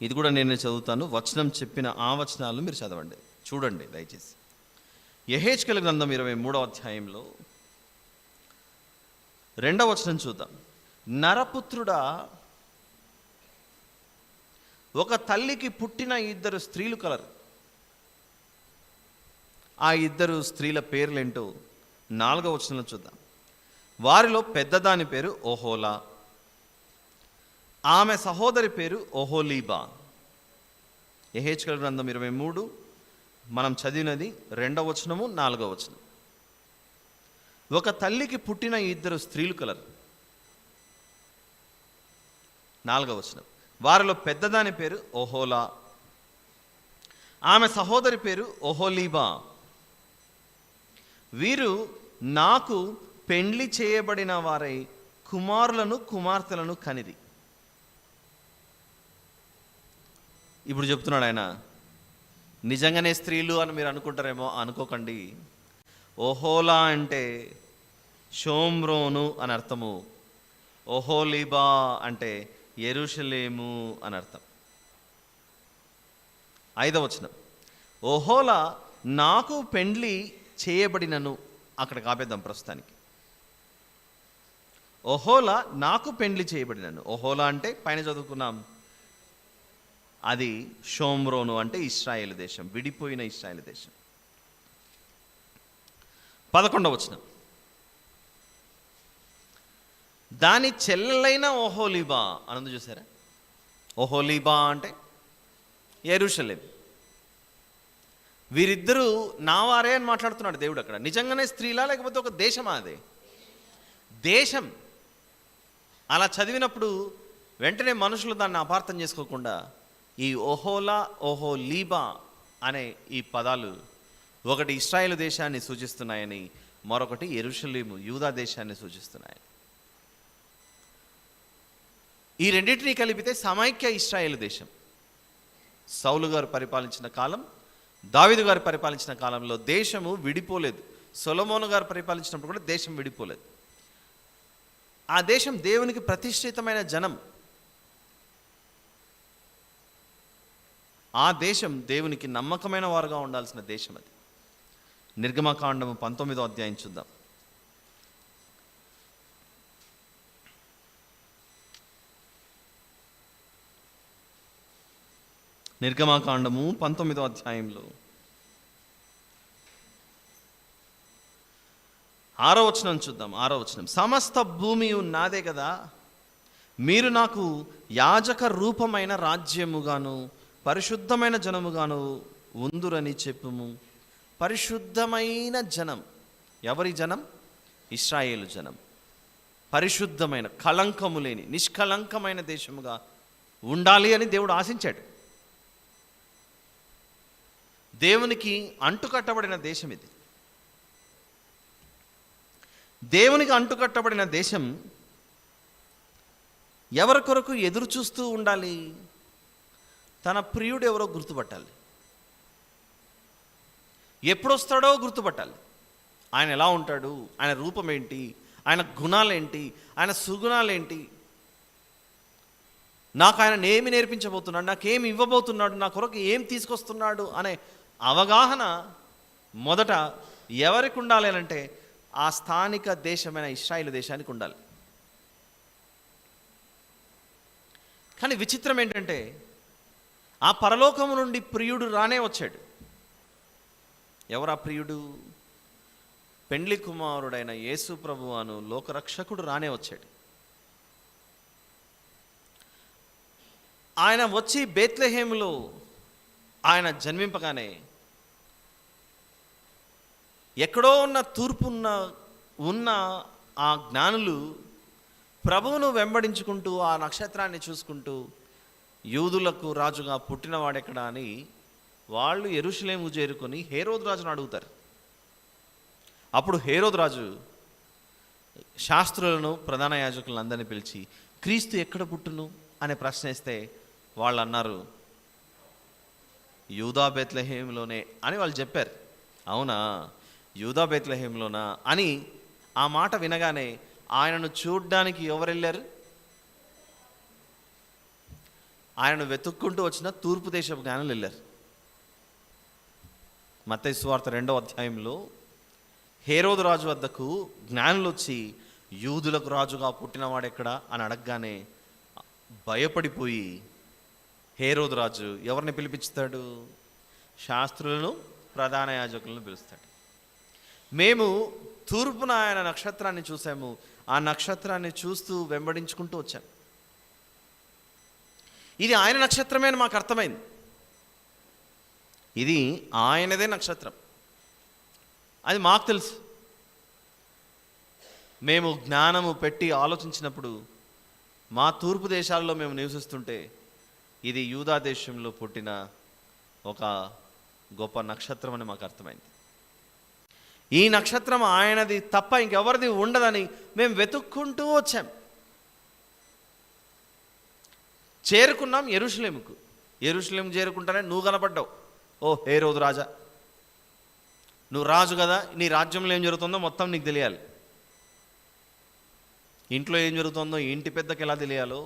ఇది కూడా నేను చదువుతాను. వచనం చెప్పిన ఆ వచనాలు మీరు చదవండి, చూడండి దయచేసి. యెహెజ్కేలు గ్రంథం 23వ అధ్యాయంలో 2వ వచనం చూద్దాం. నరపుత్రుడా, ఒక తల్లికి పుట్టిన 2 స్త్రీలు కలరు. ఆ 2 స్త్రీల పేర్లేంటో 4వ వచనంలో చూద్దాం. వారిలో పెద్దదాని పేరు ఓహోలా, ఆమె సహోదరి పేరు ఓహోలీబా. యెహెజ్కేలు గ్రంథం 23 మనం చదివినది 2వ వచనము 4వ వచనం. ఒక తల్లికి పుట్టిన 2 స్త్రీలు కలరు. 4వ వచనం, వారిలో పెద్దదాని పేరు ఓహోలా, ఆమె సహోదరి పేరు ఓహోలీబా. వీరు నాకు పెండ్లి చేయబడిన వారై కుమారులను కుమార్తెలను కనిది. ఇప్పుడు చెప్తున్నాడు ఆయన, నిజంగానే స్త్రీలు అని మీరు అనుకుంటారేమో, అనుకోకండి. ఓహోలా అంటే షోమ్రోను అని అర్థము, ఓహోలీబా అంటే యెరూషలేము అని అర్థం. 5వ వచనం, ఓహోలా నాకు పెండ్లి చేయబడినను, అక్కడ కాపేద్దాం ప్రస్తుతానికి. ఓహోలా నాకు పెండ్లి చేయబడినను. ఓహోలా అంటే పైన చదువుకున్నాం, అది షోమ్రోను అంటే ఇశ్రాయేల్ దేశం, విడిపోయిన ఇశ్రాయేల్ దేశం. 11వ వచనం, దాని చెల్లెలైన ఓహోలీబా అనందు చూసారా. ఓహోలీబా అంటే యెరూషలేం. వీరిద్దరూ నా వారే అని మాట్లాడుతున్నాడు దేవుడు అక్కడ. నిజంగానే స్త్రీలా లేకపోతే ఒక దేశమా? అదే దేశం. అలా చదివినప్పుడు వెంటనే మనుషులు దాన్ని అపార్థం చేసుకోకుండా ఈ ఓహోలా ఓహోలీబా అనే ఈ పదాలు ఒకటి ఇశ్రాయేలు దేశాన్ని సూచిస్తున్నాయని, మరొకటి యెరూషలేము యూదా దేశాన్ని సూచిస్తున్నాయి. ఈ రెండింటినీ కలిపితే సమైక్య ఇశ్రాయేలు దేశం. సౌలు గారు పరిపాలించిన కాలం, దావీదు గారు పరిపాలించిన కాలంలో దేశము విడిపోలేదు. సొలొమోను గారు పరిపాలించినప్పుడు కూడా దేశం విడిపోలేదు. ఆ దేశం దేవునికి ప్రతిష్ఠితమైన జనం. ఆ దేశం దేవునికి నమ్మకమైన వారుగా ఉండాల్సిన దేశం అది. నిర్గమకాండము 19వ అధ్యాయం చూద్దాం. నిర్గమకాండము 19వ అధ్యాయంలో 6వ వచనం చూద్దాం. 6వ వచనం, సమస్త భూమి నాదే కదా, మీరు నాకు యాజక రూపమైన రాజ్యముగాను పరిశుద్ధమైన జనముగాను ఉందురని చెప్పుము. పరిశుద్ధమైన జనం. ఎవరి జనం? ఇశ్రాయేలు జనం. పరిశుద్ధమైన, కళంకము లేని, నిష్కళంకమైన దేశముగా ఉండాలి అని దేవుడు ఆశించాడు. దేవునికి అంటుకట్టబడిన దేశం ఇది. దేవునికి అంటుకట్టబడిన దేశం ఎవరి కొరకు ఎదురు చూస్తూ ఉండాలి? తన ప్రియుడు ఎవరో గుర్తుపట్టాలి. ఎప్పుడొస్తాడో గుర్తుపట్టాలి. ఆయన ఎలా ఉంటాడు, ఆయన రూపం ఏంటి, ఆయన గుణాలేంటి, ఆయన సుగుణాలేంటి, నాకు ఆయన ఏమి నేర్పించబోతున్నాడు, నాకేమి ఇవ్వబోతున్నాడు, నా కొరకు ఏం తీసుకొస్తున్నాడు అనే అవగాహన మొదట ఎవరికి ఉండాలి అంటే ఆ స్థానిక దేశమైన ఇశ్రాయేలు దేశానికి ఉండాలి. కానీ విచిత్రం ఏంటంటే ఆ పరలోకము నుండి ప్రియుడు రానే వచ్చాడు. ఎవరా ప్రియుడు? పెండ్లి కుమారుడైన యేసు ప్రభువును లోకరక్షకుడు రానే వచ్చాడు. ఆయన వచ్చి బేత్లెహేములో ఆయన జన్మింపగానే ఎక్కడో ఉన్న తూర్పున్న ఉన్న ఆ జ్ఞానులు ప్రభువును వెంబడించుకుంటూ ఆ నక్షత్రాన్ని చూసుకుంటూ యూదులకు రాజుగా పుట్టినవాడెక్కడా అని వాళ్ళు యెరూషలేము చేరుకొని హేరోదు రాజును అడుగుతారు. అప్పుడు హేరోదు రాజు శాస్త్రులను, ప్రధాన యాజకులను అందరినీ పిలిచి క్రీస్తు ఎక్కడ పుట్టును అనే ప్రశ్న వేస్తే వాళ్ళు అన్నారు, యూదా బేత్లెహేములోనే అని వాళ్ళు చెప్పారు. అవునా, యూదా బేత్లెహేములోనా అని ఆ మాట వినగానే ఆయనను చూడ్డానికి ఎవరు వెళ్ళారు? ఆయనను వెతుక్కుంటూ వచ్చిన తూర్పు దేశపు జ్ఞానులు వెళ్ళారు. మత్తయి సువార్త 2వ అధ్యాయంలో హేరోదు రాజు వద్దకు జ్ఞానులు వచ్చి యూదులకు రాజుగా పుట్టినవాడు ఎక్కడ అని అడగగానే భయపడిపోయి హేరోదు రాజు ఎవరిని పిలిపిస్తాడు? శాస్త్రులను, ప్రధాన యాజకులను పిలుస్తాడు. మేము తూర్పున ఆయన నక్షత్రాన్ని చూసాము, ఆ నక్షత్రాన్ని చూస్తూ వెంబడించుకుంటూ వచ్చాము. ఇది ఆయన నక్షత్రమే అని మాకు అర్థమైంది. ఇది ఆయనదే నక్షత్రం, అది మాకు తెలుసు. మేము జ్ఞానము పెట్టి ఆలోచించినప్పుడు మా తూర్పు దేశాల్లో మేము నివసిస్తుంటే ఇది యూదా దేశంలో పుట్టిన ఒక గొప్ప నక్షత్రం అని మాకు అర్థమైంది. ఈ నక్షత్రం ఆయనది తప్ప ఇంకెవరిది ఉండదని మేము వెతుక్కుంటూ వచ్చాం. చేరుకున్నాం యెరూషలేముకు. యెరూషలేం చేరుకుంటానే నువ్వు కనపడ్డావు. ఓ హేరోదు రాజా, నువ్వు రాజు కదా, నీ రాజ్యంలో ఏం జరుగుతుందో మొత్తం నీకు తెలియాలి. ఇంట్లో ఏం జరుగుతుందో ఇంటి పెద్దకి ఎలా తెలియాలో,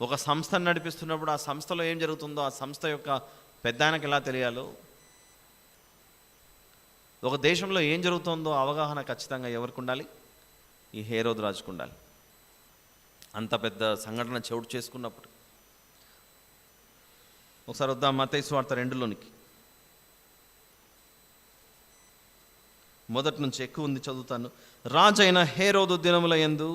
ఒక సంస్థను నడిపిస్తున్నప్పుడు ఆ సంస్థలో ఏం జరుగుతుందో ఆ సంస్థ యొక్క పెద్దాయనకి ఎలా తెలియాలో, ఒక దేశంలో ఏం జరుగుతుందో అవగాహన ఖచ్చితంగా ఎవరికి ఉండాలి? ఈ హేరోదు రాజుకు ఉండాలి. అంత పెద్ద సంఘటన చోటు చేసుకున్నప్పుడు ఒకసారి వద్దాం మత్తయి సువార్త 2లోనికి. మొదటి నుంచి ఎక్కువ ఉంది, చదువుతాను. రాజైన హేరోదు దినముల యందు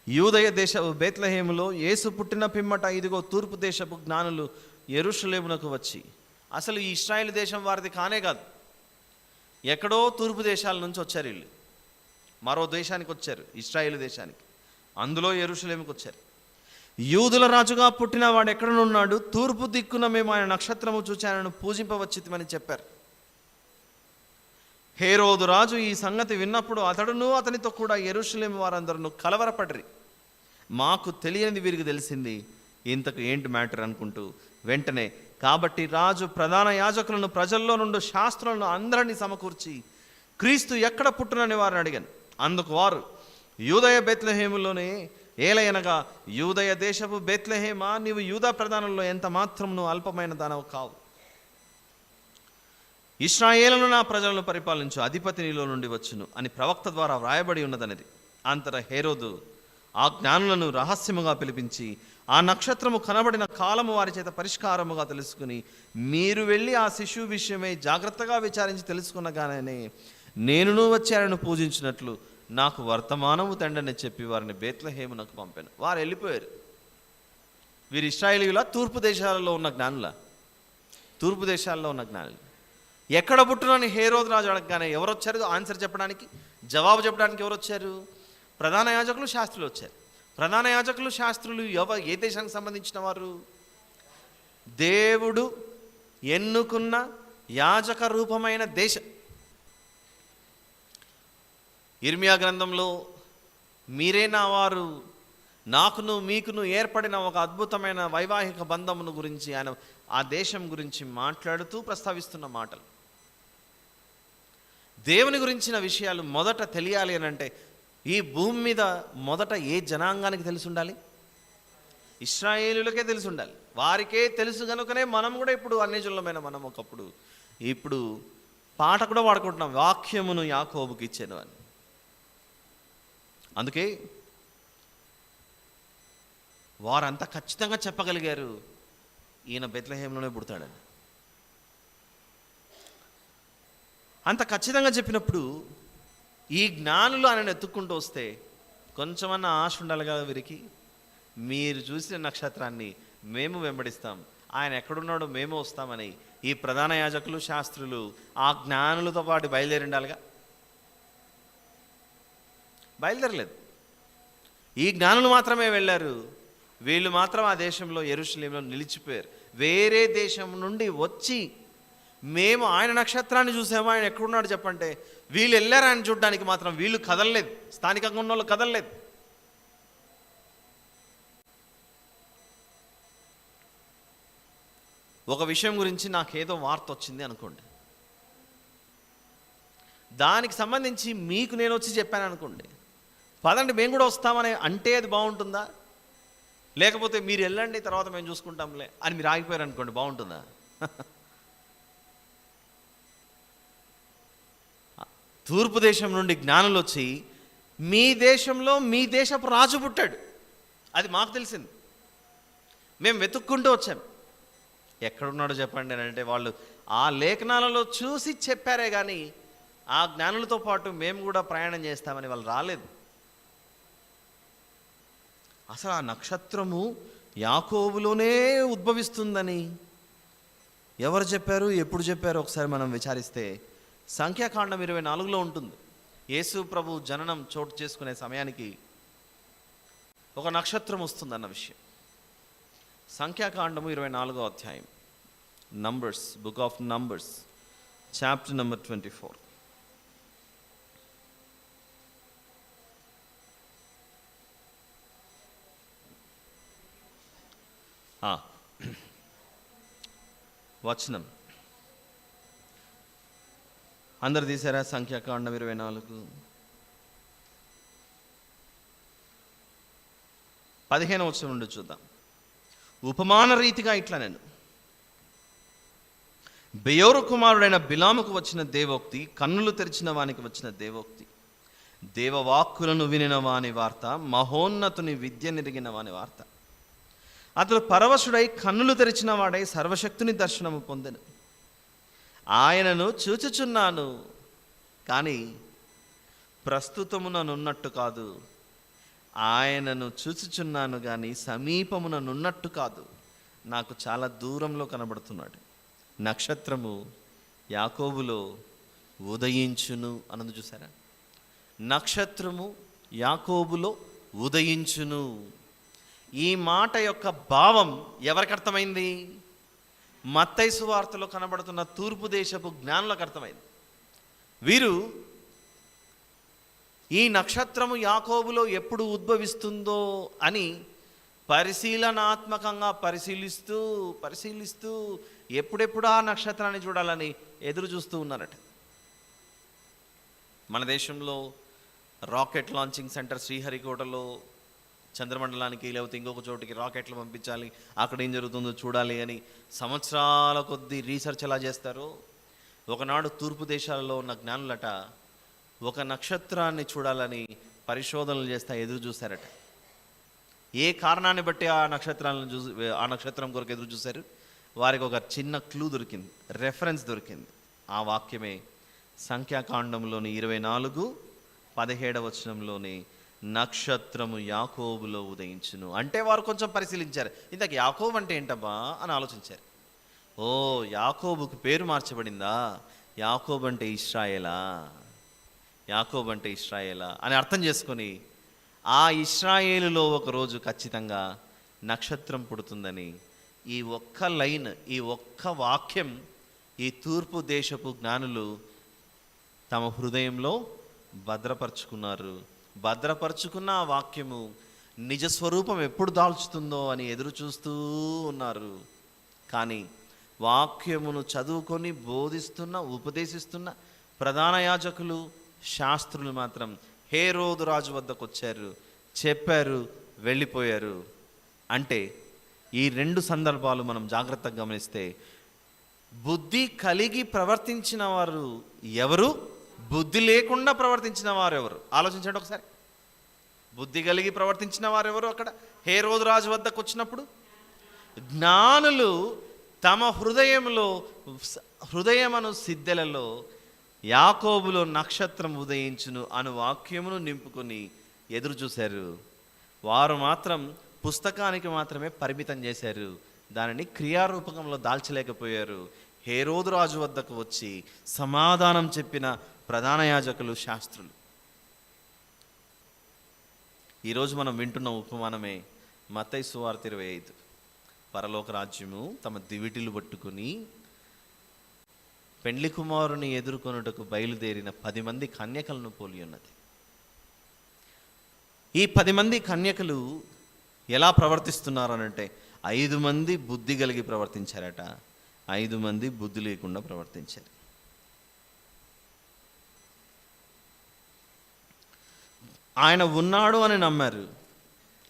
యూదయ దేశ బేత్లెహేములో యేసు పుట్టిన పిమ్మట ఇదిగో తూర్పు దేశపు జ్ఞానులు యెరూషలేమునకు వచ్చి, అసలు ఈ ఇశ్రాయేలు దేశం వారిది కానే కాదు, ఎక్కడో తూర్పు దేశాల నుంచి వచ్చారు వీళ్ళు. మరో దేశానికి వచ్చారు, ఇశ్రాయేలు దేశానికి. అందులో యెరూషలేముకు వచ్చారు. యూదుల రాజుగా పుట్టిన వాడు ఎక్కడనున్నాడు? తూర్పు దిక్కున మేము ఆయన నక్షత్రము చూచానని పూజింపవచ్చితిమని చెప్పారు. హేరోదు రాజు ఈ సంగతి విన్నప్పుడు అతడును అతనితో కూడా యెరూషలేము వారందరూ కలవరపడ్రి. మాకు తెలియనిది వీరికి తెలిసింది, ఇంతకు ఏంటి మ్యాటర్ అనుకుంటూ వెంటనే కాబట్టి రాజు ప్రధాన యాజకులను, ప్రజల్లో నుండి శాస్త్రులను అందరినీ సమకూర్చి క్రీస్తు ఎక్కడ పుట్టునని వారిని అడిగాను. అందుకు వారు, యూదయ బేత్లెహేములోనే. ఏలయనగా యూదయ దేశపు బేత్లెహేమా, నీవు యూదా ప్రధానంలో ఎంత మాత్రం నువ్వు అల్పమైన దానవు కావు. ఇశ్రాయేలును నా ప్రజలను పరిపాలించు అధిపతి నీలో నుండి వచ్చును అని ప్రవక్త ద్వారా వ్రాయబడి ఉన్నదనేది. అంతటా హేరోదు ఆ జ్ఞానులను రహస్యముగా పిలిపించి ఆ నక్షత్రము కనబడిన కాలము వారి చేత పరిష్కారముగా తెలుసుకుని, మీరు వెళ్ళి ఆ శిశువు విషయమై జాగ్రత్తగా విచారించి తెలుసుకున్నగానే నేనును వచ్చారను పూజించినట్లు నాకు వర్తమానము తండని చెప్పి వారిని బేత్లెహేమునకు పంపాను. వారు వెళ్ళిపోయారు. వీరు ఇశ్రాయేలీయుల తూర్పు దేశాలలో ఉన్న జ్ఞానుల, తూర్పు దేశాల్లో ఉన్న జ్ఞానులు. ఎక్కడ పుట్టునని హేరోదు రాజు అడగగానే ఎవరు వచ్చారు ఆన్సర్ చెప్పడానికి, జవాబు చెప్పడానికి? ఎవరు వచ్చారు? ప్రధాన యాజకులు, శాస్త్రులు వచ్చారు. ప్రధాన యాజకులు, శాస్త్రులు ఏ దేశానికి సంబంధించిన వారు? దేవుడు ఎన్నుకున్న యాజక రూపమైన దేశం. ఇర్మియా గ్రంథంలో మీరే నా వారు, నాకును మీకును ఏర్పడిన ఒక అద్భుతమైన వైవాహిక బంధమును గురించి ఆయన ఆ దేశం గురించి మాట్లాడుతూ ప్రస్తావిస్తున్న మాటలు. దేవుని గురించిన విషయాలు మొదట తెలియాలి అని అంటే ఈ భూమి మీద మొదట ఏ జనాంగానికి తెలిసి ఉండాలి? ఇశ్రాయేలులకే తెలిసి ఉండాలి. వారికే తెలుసు కనుకనే మనం కూడా ఇప్పుడు అన్యజనులమైన మనం ఒకప్పుడు ఇప్పుడు పాట కూడా వాడుకుంటున్నాం, వాక్యమును యాకోబుకి ఇచ్చాను అని. అందుకే వారంతా ఖచ్చితంగా చెప్పగలిగారు ఈయన బెత్లెహేంలోనే పుడతాడని. అంత ఖచ్చితంగా చెప్పినప్పుడు ఈ జ్ఞానులు ఆయనను ఎత్తుక్కుంటూ వస్తే కొంచెమన్నా ఆశ ఉండాలి కదా వీరికి. మీరు చూసిన నక్షత్రాన్ని మేము వెంబడిస్తాం, ఆయన ఎక్కడున్నాడో మేము వస్తామని ఈ ప్రధాన యాజకులు, శాస్త్రులు ఆ జ్ఞానులతో పాటు బయలుదేరి ఉండాలిగా. బయలుదేరలేదు. ఈ జ్ఞానులు మాత్రమే వెళ్ళారు. వీళ్ళు మాత్రం ఆ దేశంలో యెరూషలేములో నిలిచిపోయారు. వేరే దేశం నుండి వచ్చి మేము ఆయన నక్షత్రాన్ని చూసాము, ఆయన ఎక్కడున్నాడు చెప్పంటే వీళ్ళు వెళ్ళారు ఆయన చూడడానికి, మాత్రం వీళ్ళు కదలలేదు. స్థానికంగా ఉన్న వాళ్ళు కదలలేదు. ఒక విషయం గురించి నాకేదో వార్త వచ్చింది అనుకోండి, దానికి సంబంధించి మీకు నేను వచ్చి చెప్పాను అనుకోండి, పదండి మేము కూడా వస్తామని అంటే అది బాగుంటుందా? లేకపోతే మీరు వెళ్ళండి తర్వాత మేము చూసుకుంటాంలే అని మీరు ఆగిపోయారు అనుకోండి, బాగుంటుందా? తూర్పు దేశం నుండి జ్ఞానులు వచ్చి మీ దేశంలో మీ దేశపు రాజు పుట్టాడు, అది మాకు తెలిసింది, మేము వెతుక్కుంటూ వచ్చాం. ఎక్కడున్నాడో చెప్పండి అని అంటే వాళ్ళు ఆ లేఖనాలలో చూసి చెప్పారే కానీ ఆ జ్ఞానులతో పాటు మేము కూడా ప్రయాణం చేస్తామని వాళ్ళు రాలేదు. అసలు ఆ నక్షత్రము యాకోబులోనే ఉద్భవిస్తుందని ఎవరు చెప్పారు, ఎప్పుడు చెప్పారు ఒకసారి మనం విచారిస్తే సంఖ్యాకాండం 24లో ఉంటుంది. యేసు ప్రభు జననం చోటు చేసుకునే సమయానికి ఒక నక్షత్రం వస్తుందన్న విషయం. సంఖ్యాకాండము 24వ అధ్యాయం, numbers, book of numbers, chapter number 24. వచనం అందరు తీసారా? సంఖ్యాకాండం 24 15వ వచనం నుండి చూద్దాం. ఉపమాన రీతిగా ఇట్లా నేను బెయోరు కుమారుడైన బిలాముకు వచ్చిన దేవోక్తి, కన్నులు తెరిచిన వానికి వచ్చిన దేవోక్తి, దేవవాక్కులను వినిన వాని వార్త, మహోన్నతుని విద్య నెరిగిన వాని వార్త. అతడు పరవశుడై కన్నులు తెరిచిన వాడై సర్వశక్తుని దర్శనము పొందెను. ఆయనను చూచుచున్నాను కానీ ప్రస్తుతముననున్నట్టు కాదు, ఆయనను చూచుచున్నాను కానీ సమీపముననున్నట్టు కాదు, నాకు చాలా దూరంలో కనబడుతున్నాడు. నక్షత్రము యాకోబులో ఉదయించును అన్నది చూసారా? నక్షత్రము యాకోబులో ఉదయించును. ఈ మాట యొక్క భావం ఎవరికి అర్థమైంది? మత్తయి సువార్తలో కనబడుతున్న తూర్పు దేశపు జ్ఞానులకు అర్థమైంది. వీరు ఈ నక్షత్రము యాకోబులో ఎప్పుడు ఉద్భవిస్తుందో అని పరిశీలనాత్మకంగా పరిశీలిస్తూ ఎప్పుడెప్పుడు ఆ నక్షత్రాన్ని చూడాలని ఎదురు చూస్తూ ఉన్నారట. మన దేశంలో రాకెట్ లాంచింగ్ సెంటర్ శ్రీహరికోటలో చంద్రమండలానికి లేకపోతే ఇంకొక చోటికి రాకెట్లు పంపించాలి, అక్కడ ఏం జరుగుతుందో చూడాలి అని సంవత్సరాల కొద్దీ రీసెర్చ్ ఎలా చేస్తారో, ఒకనాడు తూర్పు దేశాలలో ఉన్న జ్ఞానులట ఒక నక్షత్రాన్ని చూడాలని పరిశోధనలు చేస్తా ఎదురు చూశారట. ఏ కారణాన్ని బట్టి ఆ నక్షత్రం కొరకు ఎదురు చూశారు? వారికి ఒక చిన్న క్లూ దొరికింది, రెఫరెన్స్ దొరికింది. ఆ వాక్యమే సంఖ్యాకాండంలోని 24:17 వచనంలోని నక్షత్రము యాకోబులో ఉదయించును. అంటే వారు కొంచెం పరిశీలించారు, ఇంతకు యాకోబు అంటే ఏంటబ్బా అని ఆలోచించారు. ఓ, యాకోబుకు పేరు మార్చబడిందా? యాకోబు అంటే ఇశ్రాయేలా, యాకోబు అంటే ఇశ్రాయేలా అని అర్థం చేసుకొని ఆ ఇశ్రాయేలులో ఒకరోజు ఖచ్చితంగా నక్షత్రం పుడుతుందని ఈ ఒక్క లైన్, ఈ ఒక్క వాక్యం ఈ తూర్పు దేశపు జ్ఞానులు తమ హృదయంలో భద్రపరుచుకున్నారు. భద్రపరుచుకున్న ఆ వాక్యము నిజస్వరూపం ఎప్పుడు దాల్చుతుందో అని ఎదురు చూస్తూ ఉన్నారు. కానీ వాక్యమును చదువుకొని ఉపదేశిస్తున్న ప్రధాన యాజకులు, శాస్త్రులు మాత్రం హేరోదు రాజు వద్దకు వచ్చారు, చెప్పారు, వెళ్ళిపోయారు. అంటే ఈ 2 సందర్భాలు మనం జాగ్రత్తగా గమనిస్తే బుద్ధి కలిగి ప్రవర్తించిన వారు ఎవరు, బుద్ధి లేకుండా ప్రవర్తించిన వారు ఎవరు? ఆలోచించండి ఒకసారి. బుద్ధి కలిగి ప్రవర్తించిన వారు ఎవరు? అక్కడ హేరోదు రాజు వద్దకు వచ్చినప్పుడు జ్ఞానులు తమ హృదయమను సిద్ధెలలో యాకోబులో నక్షత్రం ఉదయించును అను వాక్యమును నింపుకొని ఎదురు చూశారు. వారు మాత్రం పుస్తకానికి మాత్రమే పరిమితం చేశారు, దానిని క్రియారూపకంలో దాల్చలేకపోయారు. హేరోదు రాజు వద్దకు వచ్చి సమాధానం చెప్పిన ప్రధాన యాజకులు, శాస్త్రులు. ఈరోజు మనం వింటున్న ఉపమానమే మత్తయి సువార్త 25. పరలోక రాజ్యము తమ దివిటీలు పట్టుకుని పెండ్లి కుమారుని ఎదుర్కొనుటకు బయలుదేరిన 10 మంది కన్యకలను పోలి ఉన్నది. ఈ 10 మంది కన్యకలు ఎలా ప్రవర్తిస్తున్నారనంటే 5 మంది బుద్ధి కలిగి ప్రవర్తించారట, 5 మంది బుద్ధి లేకుండా ప్రవర్తించారు. ఆయన ఉన్నాడు అని నమ్మారు,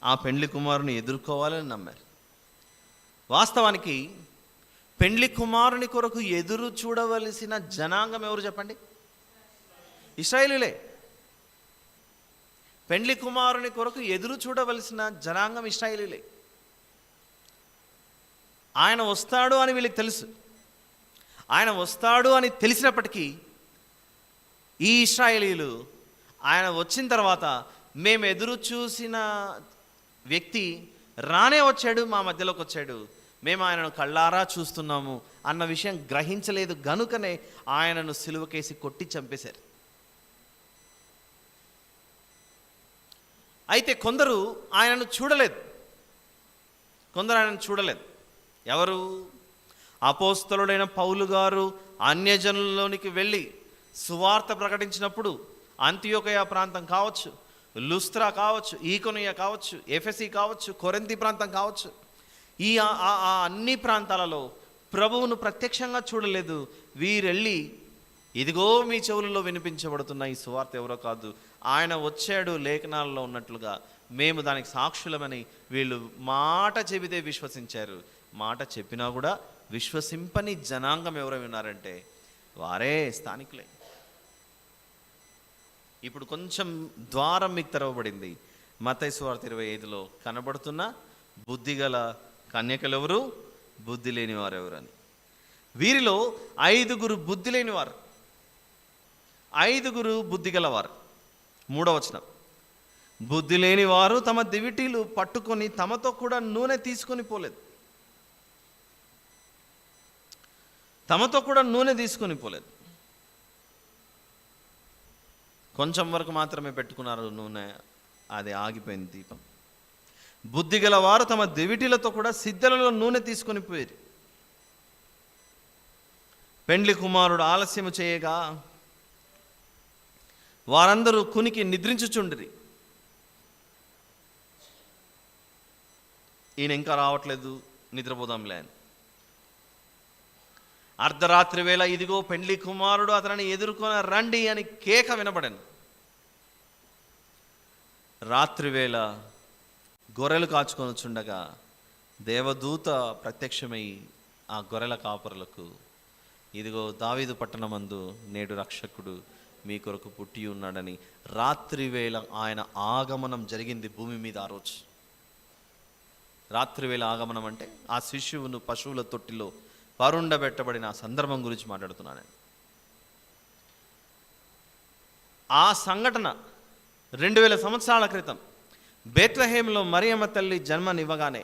ఆ పెండ్లి కుమారుని ఎదుర్కోవాలని నమ్మారు. వాస్తవానికి పెండ్లి కుమారుని కొరకు ఎదురు చూడవలసిన జనాంగం ఎవరు చెప్పండి? ఇశ్రాయేలీలే. పెండ్లి కుమారుని కొరకు ఎదురు చూడవలసిన జనాంగం ఇశ్రాయేలీలే. ఆయన వస్తాడు అని వీళ్ళకి తెలుసు. ఆయన వస్తాడు అని తెలిసినప్పటికీ ఈ ఇశ్రాయేలీలు ఆయన వచ్చిన తర్వాత మేము ఎదురు చూసిన వ్యక్తి రానే వచ్చాడు, మా మధ్యలోకి వచ్చాడు, మేము ఆయనను కళ్ళారా చూస్తున్నాము అన్న విషయం గ్రహించలేదు గనుకనే ఆయనను సిలువకేసి కొట్టి చంపేశారు. అయితే కొందరు ఆయనను చూడలేదు. ఎవరు? అపోస్తలుడైన పౌలు గారు అన్యజనుల్లోనికి వెళ్ళి సువార్త ప్రకటించినప్పుడు అంతియోకయ ప్రాంతం కావచ్చు, లుస్త్రా కావచ్చు, ఈకొనియ కావచ్చు, ఎఫెసీ కావచ్చు, కొరింథీ ప్రాంతం కావచ్చు, ఈ అన్ని ప్రాంతాలలో ప్రభువును ప్రత్యక్షంగా చూడలేదు. వీరెళ్ళి ఇదిగో మీ చెవులలో వినిపించబడుతున్న ఈ సువార్త ఎవరో కాదు, ఆయన వచ్చాడు లేఖనాలలో ఉన్నట్లుగా, మేము దానికి సాక్షులమని వీళ్ళు మాట చెబితే విశ్వసించారు. మాట చెప్పినా కూడా విశ్వసింపని జనాంగం ఎవరైనా ఉన్నారంటే వారే స్థానికులే. ఇప్పుడు కొంచెం ద్వారం మీకు తెరవబడింది. మత్తయి సువార్త 25లో కనబడుతున్న బుద్ధిగల కన్యకలు ఎవరు, బుద్ధి లేని వారు ఎవరు అని. వీరిలో 5 బుద్ధి లేనివారు, 5 బుద్ధిగలవారు. 3వ వచనం, బుద్ధి లేని వారు తమ దివిటీలు పట్టుకొని తమతో కూడా నూనె తీసుకొని పోలేదు. కొంచెం వరకు మాత్రమే పెట్టుకున్నారు నూనె, అది ఆగిపోయింది దీపం. బుద్ధిగల వారు తమ దివిటీలతో కూడా సిద్ధలలో నూనె తీసుకొని పోయారు. పెండ్లి కుమారుడు ఆలస్యము చేయగా వారందరూ కునికి నిద్రించుచుండిరి. ఈయన ఇంకా రావట్లేదు, నిద్రపోదాంలే అని. అర్ధరాత్రి వేళ ఇదిగో పెండ్లి కుమారుడు అతనిని ఎదుర్కొని రండి అని కేక వినబడెను. రాత్రివేళ గొర్రెలు కాచుకొని చుండగా దేవదూత ప్రత్యక్షమై ఆ గొర్రెల కాపరులకు, ఇదిగో దావీదు పట్టణమందు నేడు రక్షకుడు మీ కొరకు పుట్టి ఉన్నాడని రాత్రివేళ ఆయన ఆగమనం జరిగింది భూమి మీద. ఆ రోజు రాత్రివేళ ఆగమనం అంటే ఆ శిశువును పశువుల తొట్టిలో పరుండబెట్టబడిన ఆ సందర్భం గురించి మాట్లాడుతున్నాను. ఆ సంఘటన 2000 సంవత్సరాల క్రితం బెత్లెహేంలో మరియమ్మ తల్లి జన్మనివ్వగానే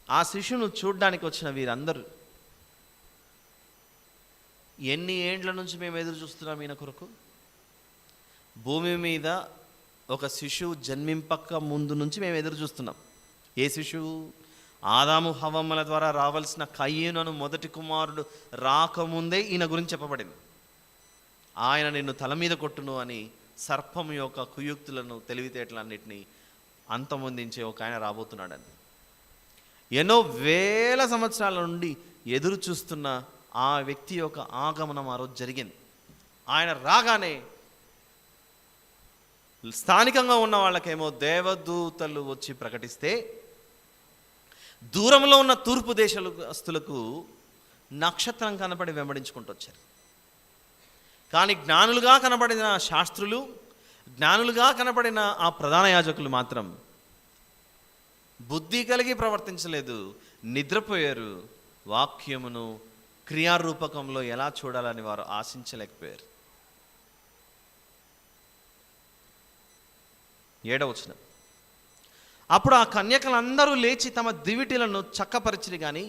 ఆ శిశువును చూడ్డానికి వచ్చిన వీరందరూ ఎన్ని ఏండ్ల నుంచి మేము ఎదురు చూస్తున్నాం ఈయన కొరకు. భూమి మీద ఒక శిశువు జన్మింపక ముందు నుంచి మేము ఎదురు చూస్తున్నాం. ఏ శిశువు? ఆదాము హవ్వమ్మల ద్వారా రావాల్సిన కయ్యూను మొదటి కుమారుడు రాకముందే ఈయన గురించి చెప్పబడింది. ఆయన నిన్ను తల మీద కొట్టును అని సర్పం యొక్క కుయుక్తులను, తెలివితేటలన్నిటినీ అంతమొందించే ఒక ఆయన రాబోతున్నాడని ఎన్నో వేల సంవత్సరాల నుండి ఎదురు చూస్తున్న ఆ వ్యక్తి యొక్క ఆగమనం ఆ రోజు జరిగింది. ఆయన రాగానే స్థానికంగా ఉన్న వాళ్ళకేమో దేవదూతలు వచ్చి ప్రకటిస్తే, దూరంలో ఉన్న తూర్పు దేశస్తులకు నక్షత్రం కనపడి వెంబడించుకుంటూ వచ్చారు. కానీ జ్ఞానులుగా కనబడిన శాస్త్రులు, జ్ఞానులుగా కనబడిన ఆ ప్రధాన యాజకులు మాత్రం బుద్ధి కలిగి ప్రవర్తించలేదు, నిద్రపోయారు. వాక్యమును క్రియారూపకంలో ఎలా చూడాలని వారు ఆశించలేకపోయారు. 7వ వచనం, అప్పుడు ఆ కన్యకలందరూ లేచి తమ దివిటీలను చక్కపరిచిరి. కానీ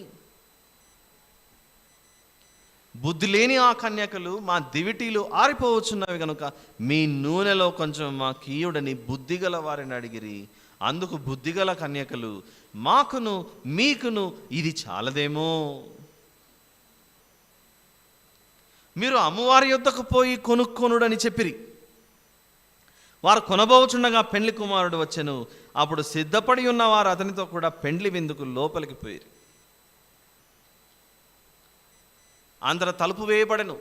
బుద్ధి లేని ఆ కన్యకలు, మా దివిటీలు ఆరిపోవచ్చున్నవి కనుక మీ నూనెలో కొంచెం మా కీయుడని బుద్ధిగల వారిని అడిగిరి. అందుకు బుద్ధిగల కన్యకలు, మాకును మీకును ఇది చాలదేమో, మీరు అమ్మవారి యొద్దకు పోయి కొనుక్కొనుడని చెప్పిరి. వారు కొనబోచుండగా పెండ్లి కుమారుడు వచ్చెను. అప్పుడు సిద్ధపడి ఉన్నవారు అతనితో కూడా పెండ్లి విందుకు లోపలికి పోయిరి. అందర తలుపు వేయబడెను.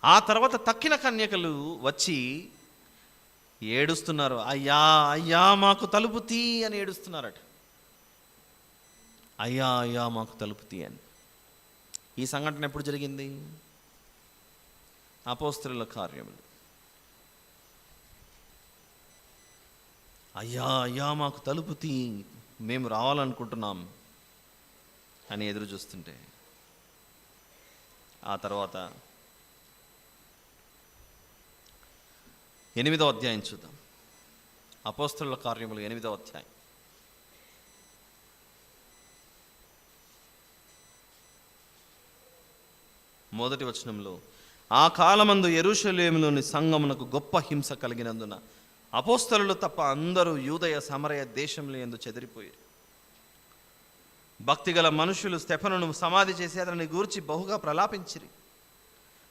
ఆ తర్వాత తక్కిన కన్యకలు వచ్చి ఏడుస్తున్నారు. అయ్యా అయ్యా మాకు తలుపు తీ అని ఏడుస్తున్నారట. అయ్యా అయ్యా మాకు తలుపు తీ అని. ఈ సంఘటన ఎప్పుడు జరిగింది? అపోస్తలుల కార్యములు. అయ్యా అయ్యా మాకు తలుపు తీ, మేము రావాలనుకుంటున్నాం అని ఎదురు చూస్తుంటే, ఆ తర్వాత 8వ అధ్యాయం చూద్దాం. అపోస్తలుల కార్యములు 8వ అధ్యాయం. మొదటి వచనంలో, ఆ కాలమందు యెరూషలేములోని సంఘమునకు గొప్ప హింస కలిగినందున అపోస్తలులు తప్ప అందరూ యూదయ సమరయ దేశంలో యందు చెదిరిపోయారు. భక్తిగల మనుషులు స్టెఫనును సమాధి చేసి అతనిని గూర్చి బహుగా ప్రలాపించిరి.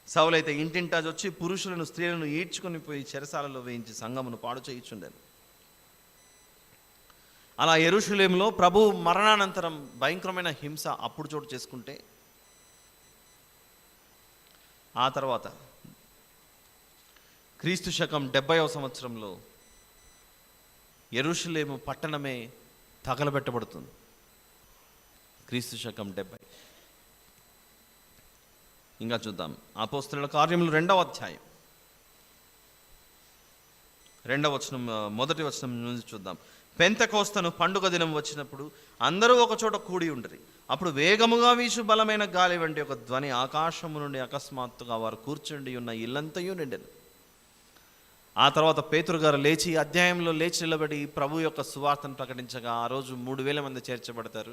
సౌలైతే ఇంటింటా వచ్చి పురుషులను స్త్రీలను ఈడ్చుకొని పోయి చెరసాలలో వేయించి సంఘమును పాడు చేయుచుండెను. అలా యెరూషలేములో ప్రభు మరణానంతరం భయంకరమైన హింస అప్పుడు చోటు చేసుకుంటే, ఆ తర్వాత క్రీస్తు శకం 70వ సంవత్సరంలో యెరూషలేము పట్టణమే తగలబెట్టబడుతుంది. క్రీస్తు శకం 70. ఇంకా చూద్దాం అపోస్తలుల కార్యములు 2వ అధ్యాయం 2వ వచనం, మొదటి వచనం నుంచి చూద్దాం. పెంతెకోస్తను పండుగ దినం వచ్చినప్పుడు అందరూ ఒక చోట కూడి ఉండిరి. అప్పుడు వేగముగా వీచు బలమైన గాలి వంటి ఒక ధ్వని ఆకాశము నుండి అకస్మాత్తుగా వారు కూర్చుండి ఉన్న ఇల్లంతయు నిండెను. ఆ తర్వాత పేతురు గారు లేచి అధ్యాయంలో లేచి నిలబడి ప్రభు యొక్క సువార్తను ప్రకటించగా ఆ రోజు 3,000 మంది చేర్చబడతారు.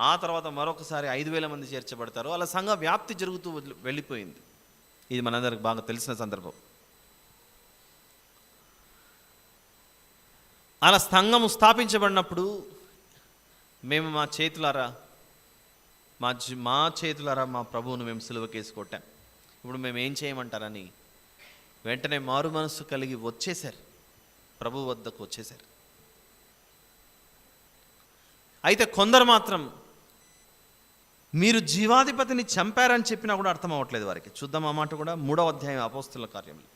ఆ తర్వాత మరొకసారి 5,000 మంది చేర్చబడతారు. అలా సంఘ వ్యాప్తి జరుగుతూ వెళ్ళిపోయింది. ఇది మనందరికి బాగా తెలిసిన సందర్భం. అలా సంఘము స్థాపించబడినప్పుడు మేము మా చేతులారా మా ప్రభువును మేము సిలువకేసి కొట్టాం. ఇప్పుడు మేము ఏం చేయమంటారని వెంటనే మారు మనస్సు కలిగి వచ్చేశారు, ప్రభు వద్దకు వచ్చేశారు. అయితే కొందరు మాత్రం మీరు జీవాధిపతిని చంపారని చెప్పినా కూడా అర్థం అవ్వట్లేదు వారికి. చూద్దాం ఆ మాట కూడా. 3వ అధ్యాయం అపోస్తలుల కార్యములు.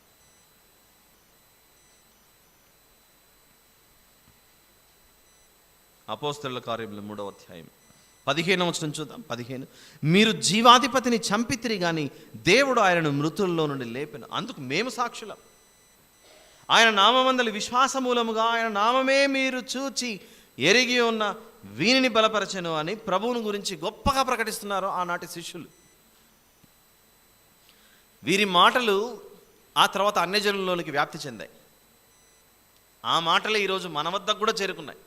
అపోస్తలుల కార్యములు 3వ అధ్యాయం 15వ వచనం చూద్దాం. 15, మీరు జీవాధిపతిని చంపితిరి గాని దేవుడు ఆయనను మృతుల్లో నుండి లేపెను, అందుకు మేము సాక్షులం. ఆయన నామమందలి విశ్వాసమూలముగా ఆయన నామమే మీరు చూచి ఎరిగి ఉన్న వీనిని బలపరచెను అని ప్రభువును గురించి గొప్పగా ప్రకటిస్తున్నారు ఆనాటి శిష్యులు. వీరి మాటలు ఆ తర్వాత అన్యజనుల్లోనికి వ్యాప్తి చెందాయి. ఆ మాటలే ఈరోజు మన వద్దకు కూడా చేరుకున్నాయి.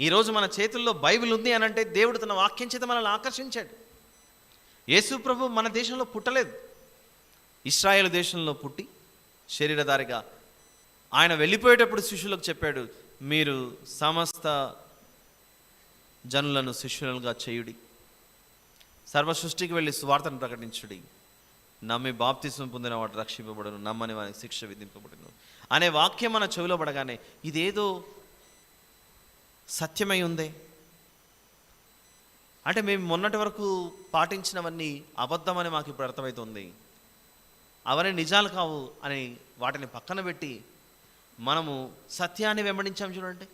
ఈరోజు మన చేతుల్లో బైబిల్ ఉంది అని అంటే దేవుడు తన వాక్యం చేత మనల్ని ఆకర్షించాడు. యేసు ప్రభు మన దేశంలో పుట్టలేదు, ఇశ్రాయేలు దేశంలో పుట్టి శరీరధారిగా ఆయన వెళ్ళిపోయేటప్పుడు శిష్యులకు చెప్పాడు, మీరు సమస్త జనులను శిష్యులుగా చేయుడి, సర్వ సృష్టికి వెళ్ళి సువార్తను ప్రకటించుడి, నమ్మి బాప్తిస్మం పొందిన వాడు రక్షింపబడును, నమ్మని వారికి శిక్ష విధింపబడును అనే వాక్యం మన చెవిలో పడగానే ఇదేదో సత్యమై ఉందే అంటే మేము మొన్నటి వరకు పాటించినవన్నీ అబద్ధమని మాకు ఇప్పుడు అర్థమవుతుంది, అవన్నీ నిజాలు కావు అని వాటిని పక్కన పెట్టి మనము సత్యాన్ని వెంబడించాం. చూడండి,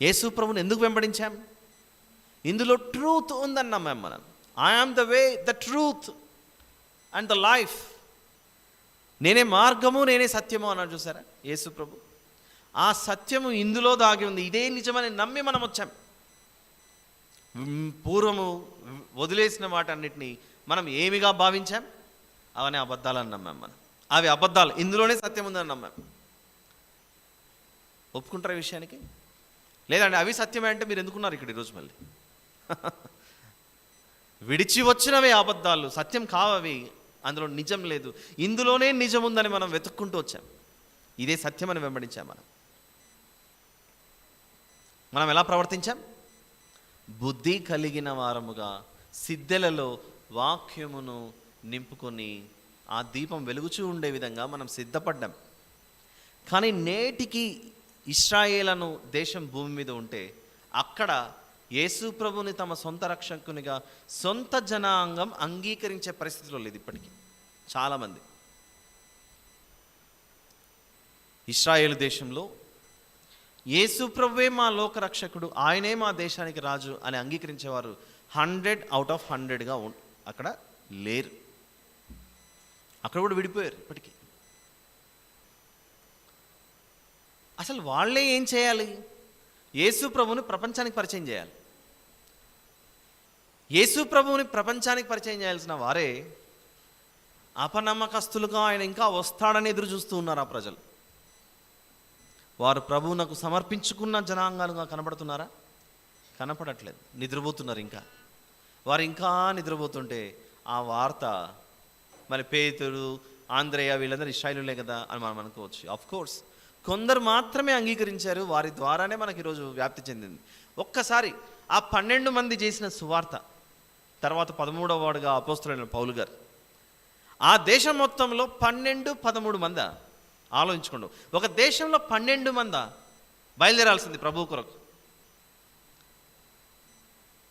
యేసు ప్రభుని ఎందుకు వెంబడించాం? ఇందులో ట్రూత్ ఉందన్నాం మనం. I am the way, the truth and the life. నేనే మార్గము, నేనే సత్యము అన్నాడు. చూసారా యేసు ప్రభు? ఆ సత్యము ఇందులో దాగి ఉంది, ఇదే నిజమని నమ్మి మనం వచ్చాం. పూర్వము వదిలేసిన వాటన్నిటినీ మనం ఏమిగా భావించాం? అవన్నీ అబద్ధాలని నమ్మాం మనం. అవి అబద్ధాలు, ఇందులోనే సత్యం ఉందని నమ్మాం. ఒప్పుకుంటారా ఈ విషయానికి? లేదండి అవి సత్యమే అంటే మీరు ఎందుకున్నారు ఇక్కడ ఈరోజు? మళ్ళీ విడిచి వచ్చినవే అబద్ధాలు, సత్యం కావవి, అందులో నిజం లేదు, ఇందులోనే నిజం ఉందని మనం వెతుక్కుంటూ వచ్చాం. ఇదే సత్యమని వెంబడించాం. మనం ఎలా ప్రవర్తించాం? బుద్ధి కలిగిన వారముగా సిద్ధెలలో వాక్యమును నింపుకొని ఆ దీపం వెలుగుచూ ఉండే విధంగా మనం సిద్ధపడ్డాం. కానీ నేటికి ఇశ్రాయేలను దేశం భూమి మీద ఉంటే అక్కడ యేసు ప్రభుని తమ సొంత రక్షకునిగా సొంత జనాంగం అంగీకరించే పరిస్థితిలో లేదు ఇప్పటికీ చాలామంది. ఇశ్రాయేలు దేశంలో యేసు ప్రభువే మా లోక రక్షకుడు, ఆయనే మా దేశానికి రాజు అని అంగీకరించేవారు 100 out of 100గా అక్కడ లేరు. అక్కడ కూడా విడిపోయారు ఇప్పటికీ. అసలు వాళ్ళే ఏం చేయాలి? యేసు ప్రభువుని ప్రపంచానికి పరిచయం చేయాలి. యేసు ప్రభువుని ప్రపంచానికి పరిచయం చేయాల్సిన వారే అపనమ్మకస్తులుగా ఆయన ఇంకా వస్తాడని ఎదురు చూస్తూ ఉన్నారు ఆ ప్రజలు. వారు ప్రభువునకు సమర్పించుకున్న జనాంగాలుగా కనబడుతున్నారా? కనపడట్లేదు. నిద్రపోతున్నారు. వారు ఇంకా నిద్రపోతుంటే ఆ వార్త మరి పేతురు, ఆంద్రేయ వీళ్ళందరూ ఇశ్రాయేలులే కదా అని మనం అనుకోవచ్చు. ఆఫ్ కోర్స్ కొందరు మాత్రమే అంగీకరించారు. వారి ద్వారానే మనకి ఈరోజు వ్యాప్తి చెందింది. ఒక్కసారి ఆ 12 మంది చేసిన సువార్త తర్వాత 13వ వాడుగా అపోస్తలుడైన పౌలు గారు ఆ దేశం మొత్తంలో 12, 13 మంది. ఆలోచించుకోండి, ఒక దేశంలో 12 మంది బయలుదేరాల్సింది ప్రభువు కొరకు.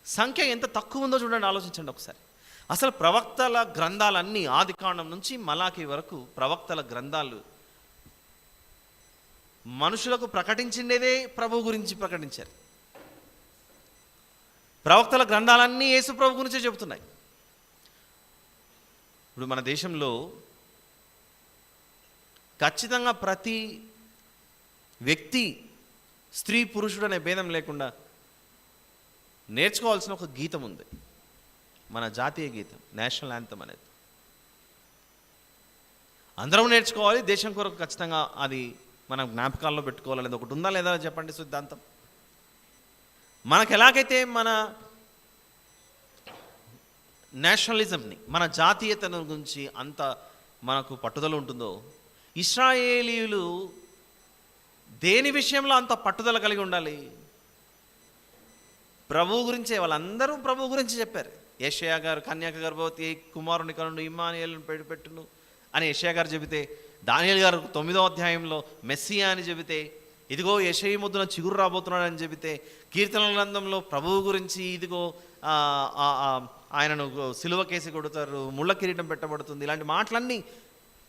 సంఖ్య ఎంత తక్కువ ఉందో చూడండి, ఆలోచించండి ఒకసారి. అసలు ప్రవక్తల గ్రంథాలన్నీ ఆదికాండం నుంచి మలాకి వరకు ప్రవక్తల గ్రంథాలు మనుషులకు ప్రకటించిందేదే ప్రభు గురించి ప్రకటించారు. ప్రవక్తల గ్రంథాలన్నీ యేసు ప్రభు గురించే చెబుతున్నాయి. ఇప్పుడు మన దేశంలో ఖచ్చితంగా ప్రతి వ్యక్తి స్త్రీ పురుషుడు అనే భేదం లేకుండా నేర్చుకోవాల్సిన ఒక గీతం ఉంది, మన జాతీయ గీతం, నేషనల్ యాంథమ్ అనేది. అందరం నేర్చుకోవాలి. దేశం కొరకు ఖచ్చితంగా అది మన జ్ఞాపకాల్లో పెట్టుకోవాలనేది ఒకటి ఉందా లేదా చెప్పండి సిద్ధాంతం. మనకు ఎలాగైతే మన నేషనలిజంని, మన జాతీయతను గురించి అంత మనకు పట్టుదల ఉంటుందో, ఇశ్రాయేలీయులు దేని విషయంలో అంత పట్టుదల కలిగి ఉండాలి? ప్రభువు గురించే. వాళ్ళందరూ ప్రభువు గురించి చెప్పారు. యెషయా గారు కన్యక గర్భవతి కుమారుని కనుడు ఇమ్మానుయేలును పెట్టును అని యెషయా గారు చెబితే, దానియేలు గారు 9వ అధ్యాయంలో మెస్సియా అని చెబితే, ఇదిగో యెషయి ముద్దున చిగురు రాబోతున్నాడని చెబితే, కీర్తనల గ్రంథంలో ప్రభువు గురించి ఇదిగో ఆయనను సిలువ కేసి కొడతారు, ముళ్ళ కిరీటం పెట్టబడుతుంది, ఇలాంటి మాటలన్నీ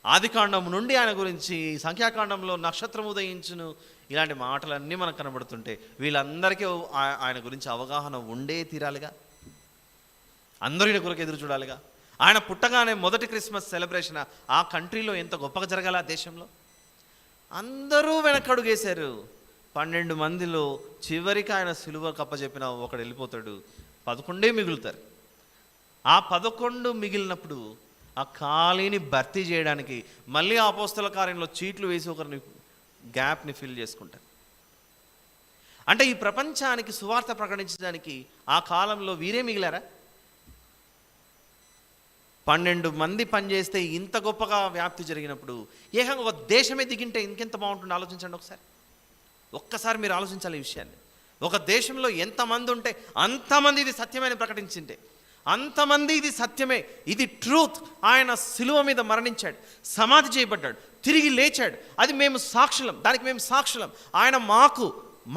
ఆదికాండం నుండి ఆయన గురించి, సంఖ్యాకాండంలో నక్షత్రం ఉదయించును, ఇలాంటి మాటలన్నీ మనకు కనబడుతుంటే వీళ్ళందరికీ ఆయన గురించి అవగాహన ఉండే తీరాలిగా. అందరూ ఈయన కొరకు ఎదురు చూడాలిగా. ఆయన పుట్టగానే మొదటి క్రిస్మస్ సెలబ్రేషన్ ఆ కంట్రీలో ఎంత గొప్పగా జరగాలి, ఆ దేశంలో. అందరూ వెనకడుగేశారు. 12 మందిలో చివరికి ఆయన సిలువ కప్పచెప్పిన ఒకడు వెళ్ళిపోతాడు, 11 మిగులుతారు. ఆ 11 మిగిలినప్పుడు ఆ ఖాళీని భర్తీ చేయడానికి మళ్ళీ ఆ అపోస్తల కార్యంలో చీట్లు వేసి ఒకరిని గ్యాప్ని ఫిల్ చేసుకుంటారు. అంటే ఈ ప్రపంచానికి సువార్త ప్రకటించడానికి ఆ కాలంలో వీరే మిగిలారా? 12 మంది పనిచేస్తే ఇంత గొప్పగా వ్యాప్తి జరిగినప్పుడు ఏకంగా ఒక దేశమే దిగింటే ఇంకెంత బాగుంటుందో ఆలోచించండి ఒకసారి. ఒక్కసారి మీరు ఆలోచించాలి ఈ విషయాన్ని. ఒక దేశంలో ఎంతమంది ఉంటే అంతమంది ఇది సత్యమని ప్రకటించింటే, అంతమంది ఇది సత్యమే, ఇది ట్రూత్, ఆయన సిలువ మీద మరణించాడు, సమాధి చేయబడ్డాడు, తిరిగి లేచాడు, అది మేము సాక్షులం, దానికి మేము సాక్షులం, ఆయన మాకు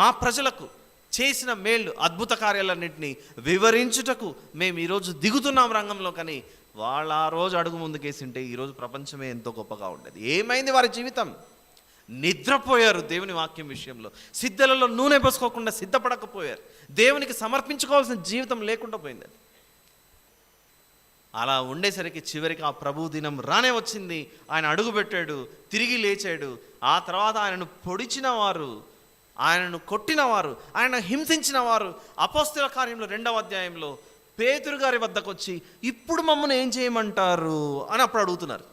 మా ప్రజలకు చేసిన మేళ్ళు అద్భుత కార్యాలన్నింటినీ వివరించుటకు మేము ఈరోజు దిగుతున్నాం రంగంలో. కానీ వాళ్ళు ఆ రోజు అడుగు ముందుకేసింటే ఈరోజు ప్రపంచమే ఎంతో గొప్పగా ఉండేది. ఏమైంది వారి జీవితం? నిద్రపోయారు దేవుని వాక్యం విషయంలో. సిద్ధలలో నూనె పోసుకోకుండా సిద్ధపడకపోయారు. దేవునికి సమర్పించుకోవాల్సిన జీవితం లేకుండా పోయింది. అలా ఉండేసరికి చివరికి ఆ ప్రభు దినం రానే వచ్చింది. ఆయన అడుగుపెట్టాడు, తిరిగి లేచాడు. ఆ తర్వాత ఆయనను పొడిచిన వారు, ఆయనను కొట్టిన వారు, ఆయన హింసించిన వారు అపోస్తల కార్యంలో 2వ అధ్యాయంలో పేతురు గారి వద్దకు వచ్చి ఇప్పుడు మమ్మల్ని ఏం చేయమంటారు అని అప్పుడు అడుగుతున్నారు.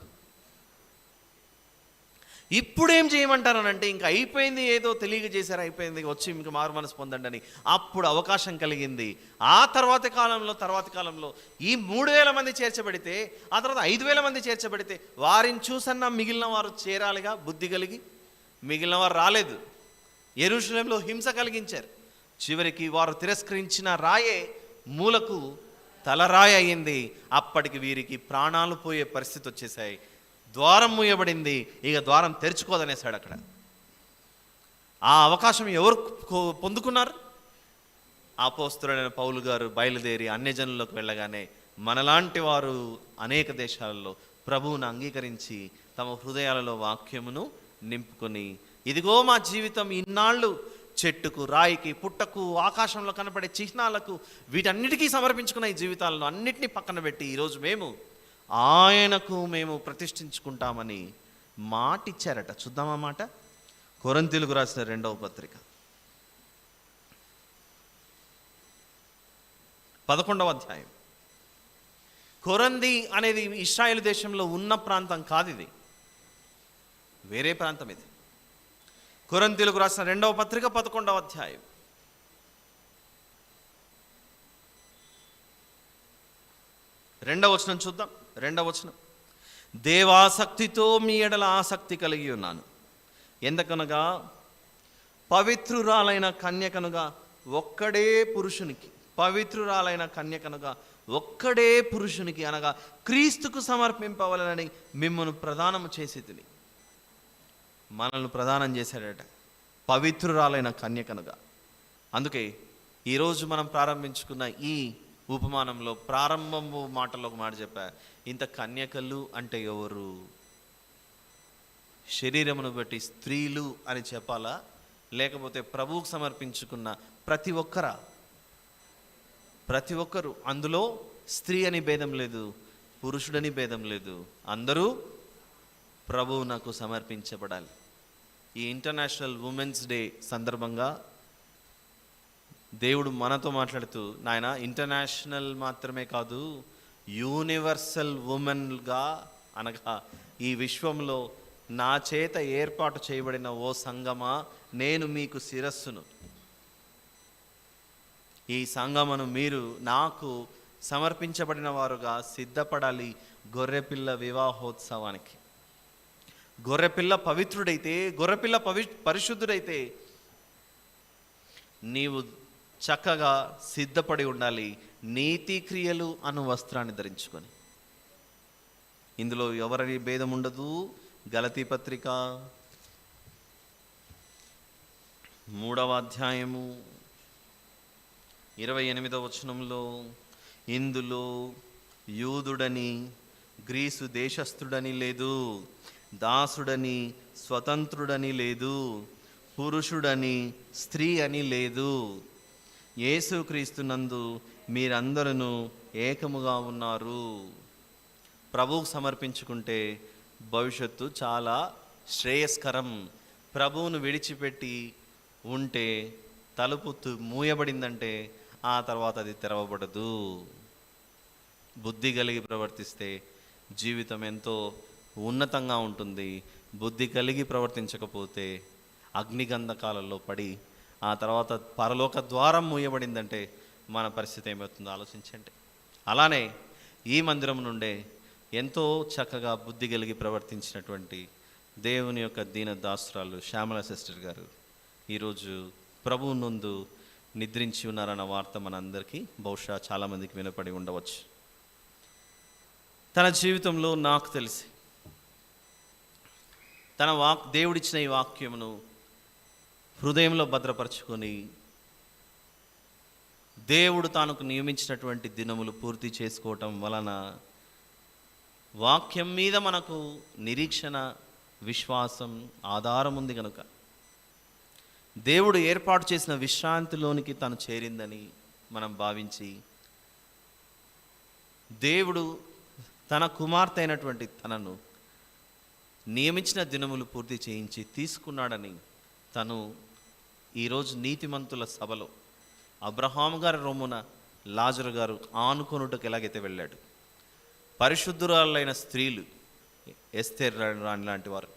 ఇప్పుడు ఏం చేయమంటారు అని అంటే, ఇంకా అయిపోయింది, ఏదో తెలియక చేశారు, అయిపోయింది, వచ్చి ఇంకా మారు మనసు పొందండి అని అప్పుడు అవకాశం కలిగింది. ఆ తర్వాతి కాలంలో ఈ 3000 మంది చేర్చబడితే, ఆ తర్వాత 5000 మంది చేర్చబడితే వారిని చూసన్నా మిగిలిన వారు చేరాలిగా బుద్ధి కలిగి. మిగిలిన వారు రాలేదు. యెరూషలేంలో హింస కలిగించారు. చివరికి వారు తిరస్కరించిన రాయే మూలకు తలరాయి అయ్యింది. అప్పటికి వీరికి ప్రాణాలు పోయే పరిస్థితి వచ్చేసాయి. ద్వారం మూయబడింది, ఇక ద్వారం తెరుచుకోదనేసాడు అక్కడ. ఆ అవకాశం ఎవరు పొందుకున్నారు? అపోస్తలుడైన పౌలు గారు బయలుదేరి అన్యజనులకు వెళ్ళగానే మనలాంటి వారు అనేక దేశాలలో ప్రభువును అంగీకరించి తమ హృదయాలలో వాక్యమును నింపుకొని, ఇదిగో మా జీవితం ఇన్నాళ్ళు చెట్టుకు, రాయికి, పుట్టకు, ఆకాశంలో కనపడే చిహ్నాలకు, వీటన్నిటికీ సమర్పించుకున్న ఈ జీవితాలను అన్నిటినీ పక్కన పెట్టి ఈరోజు మేము ఆయనకు మేము ప్రతిష్ఠించుకుంటామని మాట ఇచ్చారట. చూద్దామా మాట. కొరింథీయులకు రాసిన 2వ పత్రిక 11వ అధ్యాయం. కొరంది అనేది ఇశ్రాయేలు దేశంలో ఉన్న ప్రాంతం కాదు, ఇది వేరే ప్రాంతం. ఇది కొరింథీయులకు రాసిన 2వ పత్రిక 11వ అధ్యాయం. రెండవ వచనం చూద్దాం. 2వ వచనం. దేవాసక్తితో మీ ఎడల ఆసక్తి కలిగి ఉన్నాను, ఎందుకనగా పవిత్రురాలైన కన్యకనుగా ఒక్కడే పురుషునికి, పవిత్రురాలైన కన్యకనుగా ఒక్కడే పురుషునికి అనగా క్రీస్తుకు సమర్పింపవలనని మిమ్మల్ని ప్రదానం చేసి తిని. మనల్ని ప్రదానం చేశాడట పవిత్రురాలైన కన్యకనుగా. అందుకే ఈరోజు మనం ప్రారంభించుకున్న ఈ ఉపమానంలో ప్రారంభము మాటల్లో ఒక మాట చెప్పా. ఇంత కన్యకలు అంటే ఎవరు? శరీరమును బట్టి స్త్రీలు అని చెప్పాలా, లేకపోతే ప్రభువుకు సమర్పించుకున్న ప్రతి ఒక్కరా? ప్రతి ఒక్కరు. అందులో స్త్రీ అని భేదం లేదు, పురుషుడని భేదం లేదు, అందరూ ప్రభువునకు సమర్పించబడాలి. ఈ ఇంటర్నేషనల్ ఉమెన్స్ డే సందర్భంగా దేవుడు మనతో మాట్లాడుతూ, నాయన ఇంటర్నేషనల్ మాత్రమే కాదు, యూనివర్సల్ ఉమెన్గా అనగా ఈ విశ్వంలో నా చేత ఏర్పాటు చేయబడిన ఓ సంగమా, నేను మీకు శిరస్సును. ఈ సంగమను మీరు నాకు సమర్పించబడిన వారుగా సిద్ధపడాలి గొర్రెపిల్ల వివాహోత్సవానికి. గొర్రెపిల్ల పవిత్రుడైతే, గొర్రెపిల్ల పరిశుద్ధుడైతే నీవు చక్కగా సిద్ధపడి ఉండాలి, నీతి క్రియలు అను వస్త్రాన్ని ధరించుకొని. ఇందులో ఎవరి భేదం ఉండదు. గలతీ పత్రిక 3వ అధ్యాయము 28వ వచనంలో, ఇందులో యూదుడని గ్రీసు దేశస్థుడని లేదు, దాసుడని స్వతంత్రుడని లేదు, పురుషుడని స్త్రీ అని లేదు, యేసుక్రీస్తునందు మీరందరూ ఏకముగా ఉన్నారు. ప్రభువుకు సమర్పించుకుంటే భవిష్యత్తు చాలా శ్రేయస్కరం. ప్రభువును విడిచిపెట్టి ఉంటే తలుపు మూయబడిందంటే ఆ తర్వాత అది తెరవబడదు. బుద్ధి కలిగి ప్రవర్తిస్తే జీవితం ఎంతో ఉన్నతంగా ఉంటుంది. బుద్ధి కలిగి ప్రవర్తించకపోతే అగ్నిగంధకాలలో పడి ఆ తర్వాత పరలోక ద్వారం మూయబడిందంటే మన పరిస్థితి ఏమవుతుందో ఆలోచించండి. అలానే ఈ మందిరం నుండే ఎంతో చక్కగా బుద్ధి కలిగి ప్రవర్తించినటువంటి దేవుని యొక్క దీన దాసురాలు శ్యామల సిస్టర్ గారు ఈరోజు ప్రభువు నందు నిద్రించి ఉన్నారన్న వార్త మనందరికీ బహుశా చాలామందికి వినపడి ఉండవచ్చు. తన జీవితంలో నాకు తెలిసి తన దేవుడిచ్చిన ఈ వాక్యమును హృదయంలో భద్రపరచుకొని దేవుడు తానుకు నియమించినటువంటి దినములు పూర్తి చేసుకోవటం వలన వాక్యం మీద మనకు నిరీక్షణ, విశ్వాసం, ఆధారం ఉంది కనుక దేవుడు ఏర్పాటు చేసిన విశ్రాంతిలోనికి తను చేరిందని మనం భావించి దేవుడు తన కుమార్తె అయినటువంటి తనను నియమించిన దినములు పూర్తి చేయించి తీసుకున్నాడని తను ఈరోజు నీతిమంతుల సభలో అబ్రహాము గారి రొమ్మున లాజరు గారు ఆనుకొనుటకు ఎలాగైతే వెళ్ళాడు, పరిశుద్ధురాలైన స్త్రీలు ఎస్తేర్ రాణి లాంటి వారు,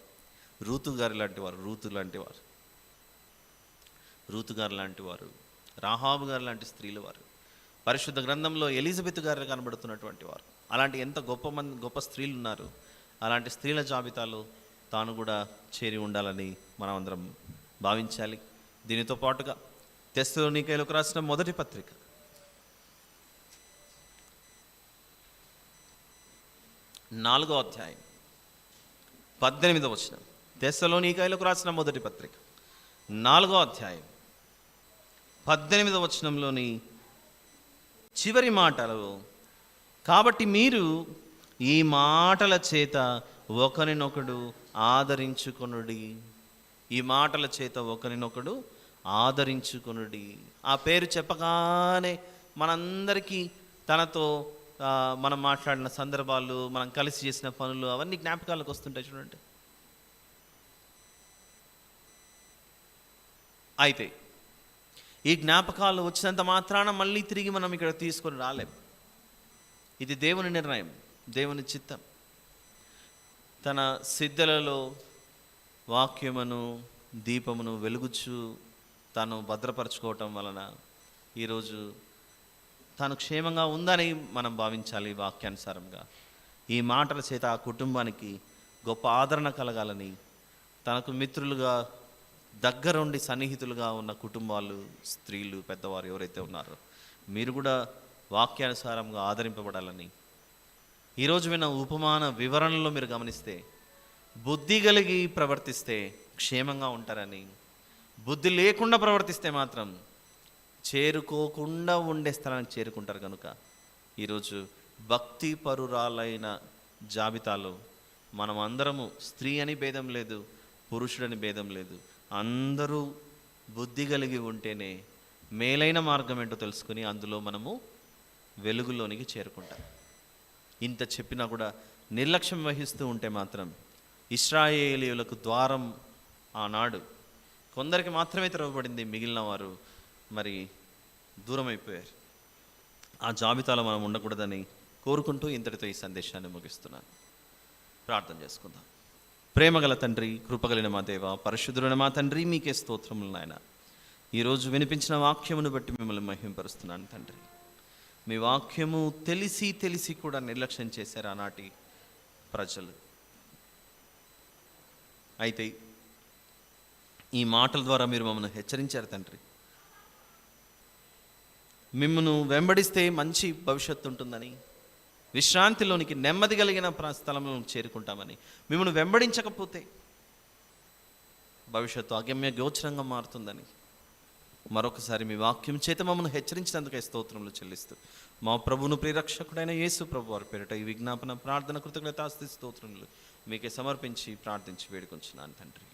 రూతు గారు లాంటి వారు, రాహాబు గారు లాంటి స్త్రీలు వారు, పరిశుద్ధ గ్రంథంలో ఎలిజబెత్ గారు కనబడుతున్నటువంటి వారు, అలాంటి ఎంత గొప్ప స్త్రీలు ఉన్నారు. అలాంటి స్త్రీల జాబితాలో తాను కూడా చేరి ఉండాలని మనం అందరం భావించాలి. దీనితో పాటుగా తెస్సలోనికైలకు రాసిన మొదటి పత్రిక 4వ అధ్యాయం 18వ వచనం. తెస్సలోనికైలకు రాసిన మొదటి పత్రిక 4వ అధ్యాయం 18వ వచనంలోని చివరి మాటలు, కాబట్టి మీరు ఈ మాటల చేత ఒకరినొకడు ఆదరించుకొనుడి. ఈ మాటల చేత ఒకరినొకడు ఆదరించుకొనుడి. ఆ పేరు చెప్పగానే మనందరికీ తనతో మనం మాట్లాడిన సందర్భాలు, మనం కలిసి చేసిన పనులు అవన్నీ జ్ఞాపకాలకు వస్తుంటాయి చూడండి. అయితే ఈ జ్ఞాపకాలు వచ్చినంత మాత్రాన మళ్ళీ తిరిగి మనం ఇక్కడ తీసుకొని రాలేం. ఇది దేవుని నిర్ణయం, దేవుని చిత్తం. తన సిద్ధలలో వాక్యమును దీపమును వెలుగుచు తాను భద్రపరచుకోవటం వలన ఈరోజు తాను క్షేమంగా ఉందని మనం భావించాలి. వాక్యానుసారంగా ఈ మాటల చేత ఆ కుటుంబానికి గొప్ప ఆదరణ కలగాలని, తనకు మిత్రులుగా దగ్గరుండి సన్నిహితులుగా ఉన్న కుటుంబాలు, స్త్రీలు, పెద్దవారు ఎవరైతే ఉన్నారో మీరు కూడా వాక్యానుసారంగా ఆదరింపబడాలని, ఈరోజు విన్న ఉపమాన వివరణలో మీరు గమనిస్తే బుద్ధి కలిగి ప్రవర్తిస్తే క్షేమంగా ఉంటారని, బుద్ధి లేకుండా ప్రవర్తిస్తే మాత్రం చేరుకోకుండా ఉండే స్థలానికి చేరుకుంటారు. కనుక ఈరోజు భక్తి పరురాలైన జాబితాలో మనం అందరము, స్త్రీ అని భేదం లేదు, పురుషుడని భేదం లేదు, అందరూ బుద్ధి కలిగి ఉంటేనే మేలైన మార్గం ఏంటో తెలుసుకుని అందులో మనము వెలుగులోనికి చేరుకుంటాం. ఇంత చెప్పినా కూడా నిర్లక్ష్యం వహిస్తూ ఉంటే మాత్రం ఇశ్రాయేలీయులకు ద్వారం ఆనాడు కొందరికి మాత్రమే తెరవబడింది, మిగిలిన వారు మరి దూరం అయిపోయారు. ఆ జాబితాలో మనం ఉండకూడదని కోరుకుంటూ ఇంతటితో ఈ సందేశాన్ని ముగిస్తున్నాను. ప్రార్థన చేసుకుందాం. ప్రేమగల తండ్రి, కృపగలిగిన మా దేవ, పరిశుద్ధుడైన మా తండ్రి, మీకే స్తోత్రములు నాయన. ఈరోజు వినిపించిన వాక్యమును బట్టి మిమ్మల్ని మహింపరుస్తున్నాను తండ్రి. మీ వాక్యము తెలిసి తెలిసి కూడా నిర్లక్ష్యం చేశారు ఆనాటి ప్రజలు. అయితే ఈ మాటల ద్వారా మీరు మమ్మల్ని హెచ్చరించారు తండ్రి. మిమ్మల్ని వెంబడిస్తే మంచి భవిష్యత్తు ఉంటుందని, విశ్రాంతిలోనికి నెమ్మది కలిగిన స్థలంలో చేరుకుంటామని, మిమ్మల్ని వెంబడించకపోతే భవిష్యత్తు అగమ్య గోచరంగా మారుతుందని మరొకసారి మీ వాక్యం చేత మమ్మల్ని హెచ్చరించినందుకే స్తోత్రములు చెల్లిస్తూ మా ప్రభువును ప్రియరక్షకుడైన యేసు ప్రభు వారి పేరిట ఈ విజ్ఞాపన ప్రార్థన కృతజ్ఞతాస్తుతి స్తోత్రములు మీకే సమర్పించి ప్రార్థించి వేడుకొంచున్నాను తండ్రి.